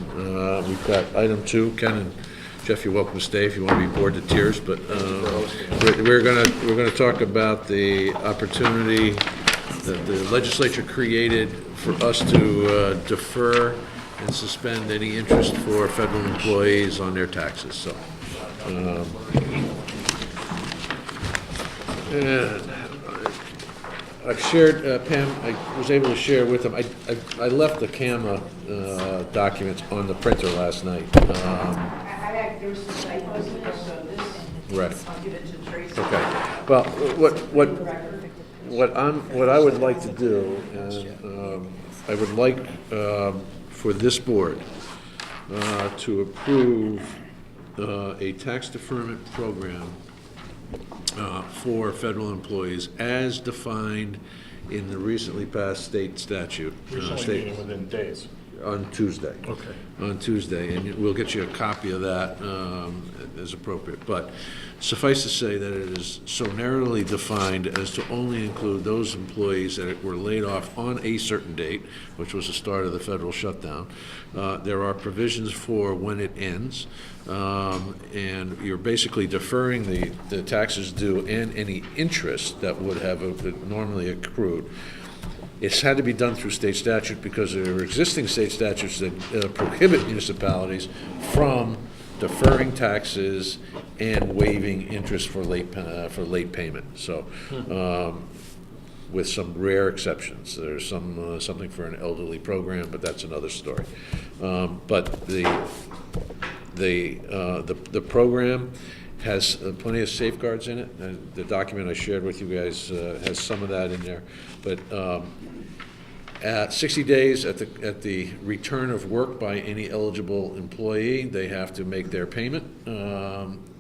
We've got item 2. Ken and Jeff, you're welcome to stay if you want to be bored to tears, but we're gonna talk about the opportunity that the legislature created for us to defer and suspend any interest for federal employees on their taxes. So, and I've shared, Pam, I was able to share with them, I left the CAMA documents on the printer last night. There was some typos in it, so this, Right. I'll give it to Tracy. Okay. Well, what I would like to do, and I would like for this board to approve a tax deferment program for federal employees as defined in the recently passed state statute. Meeting within days. On Tuesday. Okay. On Tuesday, and we'll get you a copy of that as appropriate. But suffice to say that it is so narrowly defined as to only include those employees that were laid off on a certain date, which was the start of the federal shutdown. There are provisions for when it ends, and you're basically deferring the taxes due and any interest that would have normally accrued. It's had to be done through state statute because there are existing state statutes that prohibit municipalities from deferring taxes and waiving interest for late payment. So, with some rare exceptions, there's something for an elderly program, but that's another story. But the program has plenty of safeguards in it. And the document I shared with you guys has some of that in there. But at 60 days at the return of work by any eligible employee, they have to make their payment.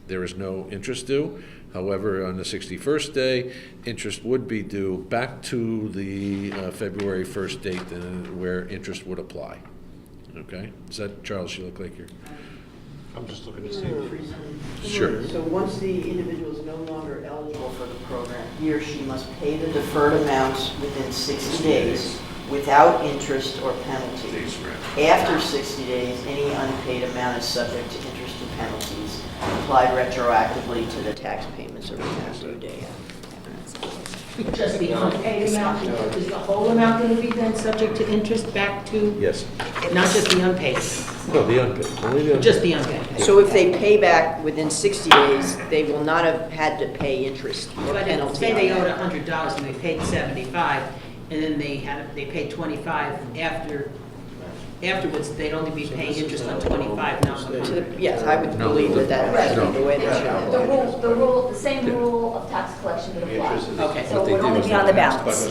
There is no interest due. However, on the 61st day, interest would be due back to the February 1st date where interest would apply. Okay? Is that, Charles, you look like you're... I'm just looking to see. Sure. So once the individual is no longer eligible for the program, he or she must pay the deferred amounts within 60 days without interest or penalty. After 60 days, any unpaid amount is subject to interest and penalties applied retroactively to the tax payments of the tax due date. Just the unpaid amount, is the whole amount going to be then subject to interest back to, Yes. not just the unpaid? No, the unpaid. Only the unpaid. Just the unpaid. So if they pay back within 60 days, they will not have had to pay interest or But penalty. say they on owed that. $100 and they paid 75, and then they paid 25 afterwards, they'd only be paying interest on 25, not To 100. the- Yes, I would believe that that's the way they should. The same rule of tax collection would apply. Okay. So it would only be on the balance.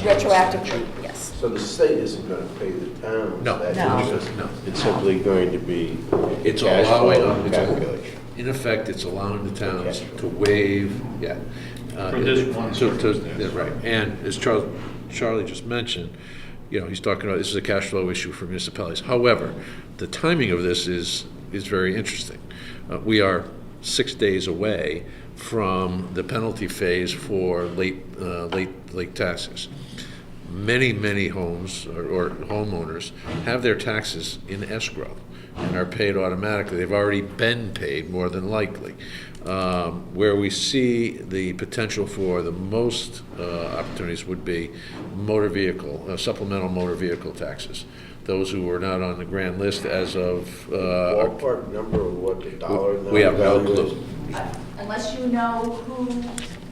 Retroactively, yes. So the state isn't gonna pay the towns No. that No. interest? No. It's simply going to be It's cash allowing, flow calculation. in effect, it's allowing the towns to waive, yeah. For this one Yeah, right, and as Charlie just mentioned, he's talking about, this is a cash flow issue for municipalities. However, the timing of this is very interesting. We are 6 days away from the penalty phase for late taxes. Many homes or homeowners have their taxes in escrow and are paid automatically. They've already been paid, more than likely. Where we see the potential for the most opportunities would be supplemental motor vehicle taxes. Those who were not on the grand list as of Ballpark number of what the dollar amount we have no value is? clue. Unless you know who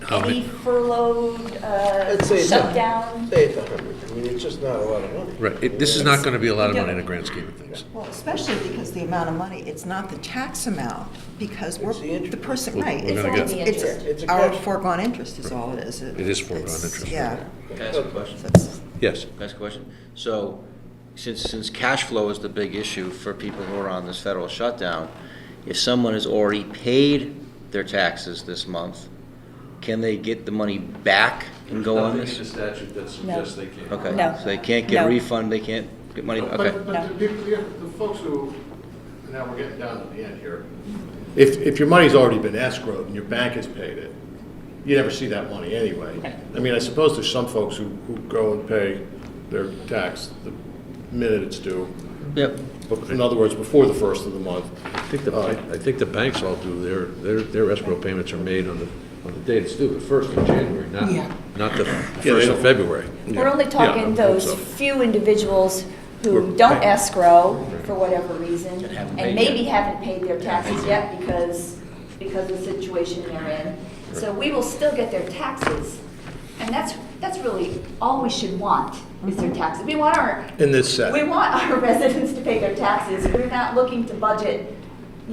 How many- any furloughed, Let's say it's shut down. Say it's 100. I mean, it's just not a lot of money. Right. This is not going to be a lot of money in the grand scheme of things. Well, especially because the amount of money, it's not the tax amount, because we're, It's the interest. the person, We're- right. we're it's- gonna it's- get- It's It's a our cash. foregone interest is all it is. It is foregone It's- interest. Yeah. Can I ask a question? That's- Yes. Can I ask a question? So, since cash flow is the big issue for people who are on this federal shutdown, if someone has already paid their taxes this month, can they get the money back and go on this? There's nothing in the statute that suggests they can. Okay, No. so they can't get No. a refund, they can't get money, okay. But the people, the folks who, now we're getting down to the end here. If your money's already been escrowed and your bank has paid it, you never see that money anyway. I mean, I suppose there's some folks who go and pay their tax the minute it's due. Yep. In other words, before the first of the month. I think the banks all do. Their escrow payments are made on the date it's due, the 1st of January, not the 1st of February. We're only Yeah, I talking hope those so. few individuals who We're- don't escrow for whatever reason, haven't paid and maybe yet. haven't paid their taxes yet because of the situation they're in. So we will still get their taxes, and that's really all we should want, is their taxes. We want In this set. we want our residents to pay their taxes. We're not looking to budget,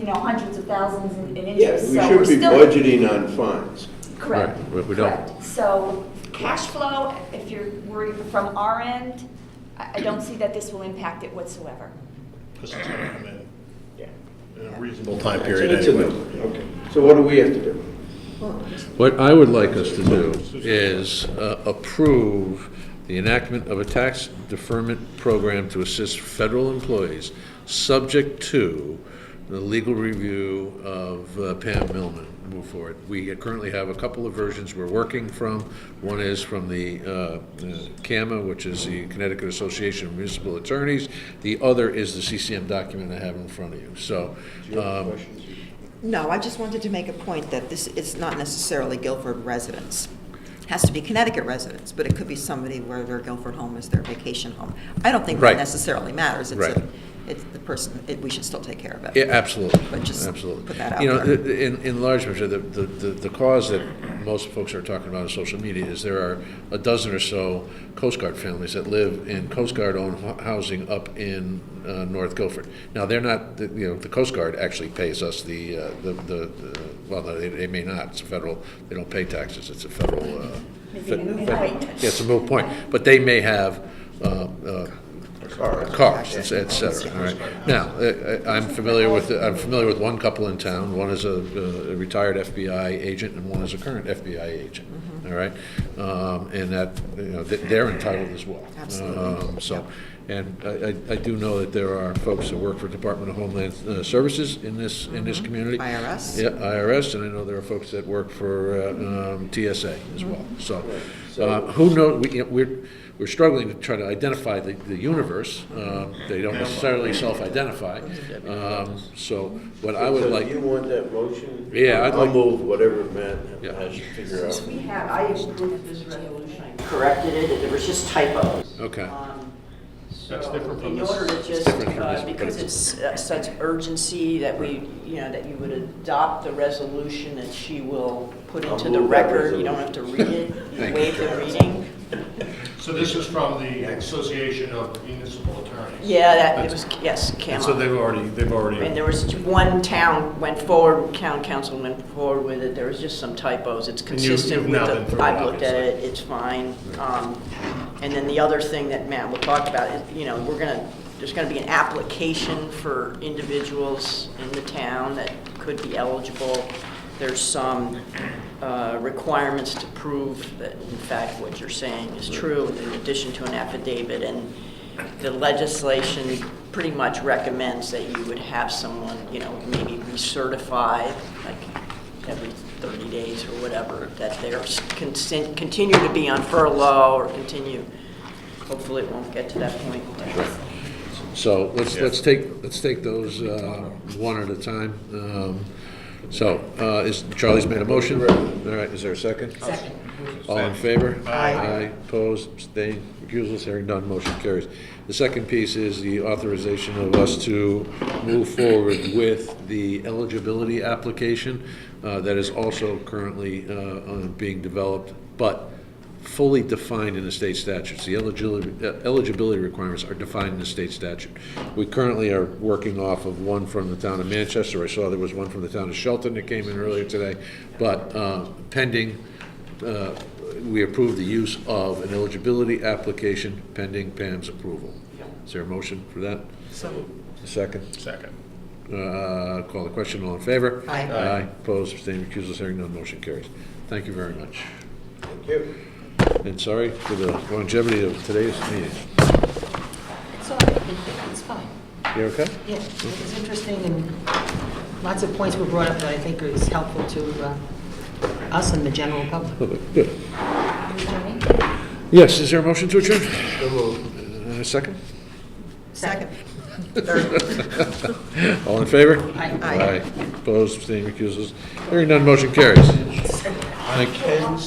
hundreds of thousands in Yeah, interest. we So we're should be still budgeting on funds. Correct. Right, but we don't. Correct. So cash flow, if you're worried from our end, I don't see that this will impact it whatsoever. This is gonna come in Yeah. in a reasonable time So period it's a anyway. number. Okay. So what do we have to do? What I would like us to do is approve the enactment of a tax deferment program to assist federal employees, subject to the legal review of Pam Millman. Move forward. We currently have a couple of versions we're working from. One is from the CAMA, which is the Connecticut Association of Municipal Attorneys. The other is the CCM document I have in front of you. So, Do you have questions? No, I just wanted to make a point that this is not necessarily Guilford residents. It has to be Connecticut residents, but it could be somebody where their Guilford home is their vacation home. I don't think that Right. necessarily matters. Right. It's the person, we should still take care of it. yeah, absolutely. But just Absolutely. put that out You know, there. in large measure, the cause that most folks are talking about on social media is there are a dozen or so Coast Guard families that live in Coast Guard-owned housing up in North Guilford. Now, they're not, the Coast Guard actually pays us well, no, they may not. It's a federal, they don't pay taxes. It's a federal. Yeah, it's a moot point. But they may have cars, et cetera, all right? Now, I'm familiar with one couple in town. One is a retired FBI agent and one is a current FBI agent, all right? And that, they're entitled as well. Absolutely. So, and I do know that there are folks that work for Department of Homeland Services in this community. IRS. Yeah, IRS, and I know there are folks that work for TSA as well. So, who knows, we're struggling to try to identify the universe. They don't necessarily self-identify. So what I would So like. do you want that motion? Yeah, I'd I'll like- move whatever Matt Yeah. has to figure out. I approved this resolution, I corrected it, there was just typos. Okay. That's different from In this. order to just, different from this, because it's such urgency that that you would adopt the resolution that she will put I'll into the move that record, you don't have to read it, you Thank waive the reading. So this is from the Association of Municipal Attorneys? Yeah, it was, yes, And so CAMA. they've already. And there was one town went forward, town council went forward with it, there was just some typos, it's And you've consistent with now been through it, I've looked at obviously. it, it's fine. And then the other thing that Matt will talk about is, there's gonna be an application for individuals in the town that could be eligible. There's some requirements to prove that, in fact, what you're saying is true, in addition to an affidavit. And the legislation pretty much recommends that you would have someone, maybe recertified, like every 30 days or whatever, that they're continue to be on furlough or continue, hopefully it won't get to that point. So let's take those one at a time. Charlie's made a motion. All right, is there a second? Second. All in favor? Aye. Opposed, abstained, recusals, hearing none, motion carries. The second piece is the authorization of us to move forward with the eligibility application that is also currently being developed, but fully defined in the state statutes. The eligibility requirements are defined in the state statute. We currently are working off of one from the town of Manchester. I saw there was one from the town of Shelton that came in earlier today, but pending, we approved the use of an eligibility application pending Pam's approval. Is there a motion for that? So, A second? Second. Call the question, all in favor? Aye. Aye, opposed, abstained, recusals, hearing none, motion carries. Thank you very much. Thank you. And sorry for the longevity of today's meeting. It's all right, it's fine. You okay? Yeah, it was interesting, and lots of points were brought up that I think is helpful to us and the general public. Good. Yes, is there a motion to adjourn? A second? second. All in favor? Aye. Aye. Opposed, abstained, recusals, hearing none, motion carries. Thank you.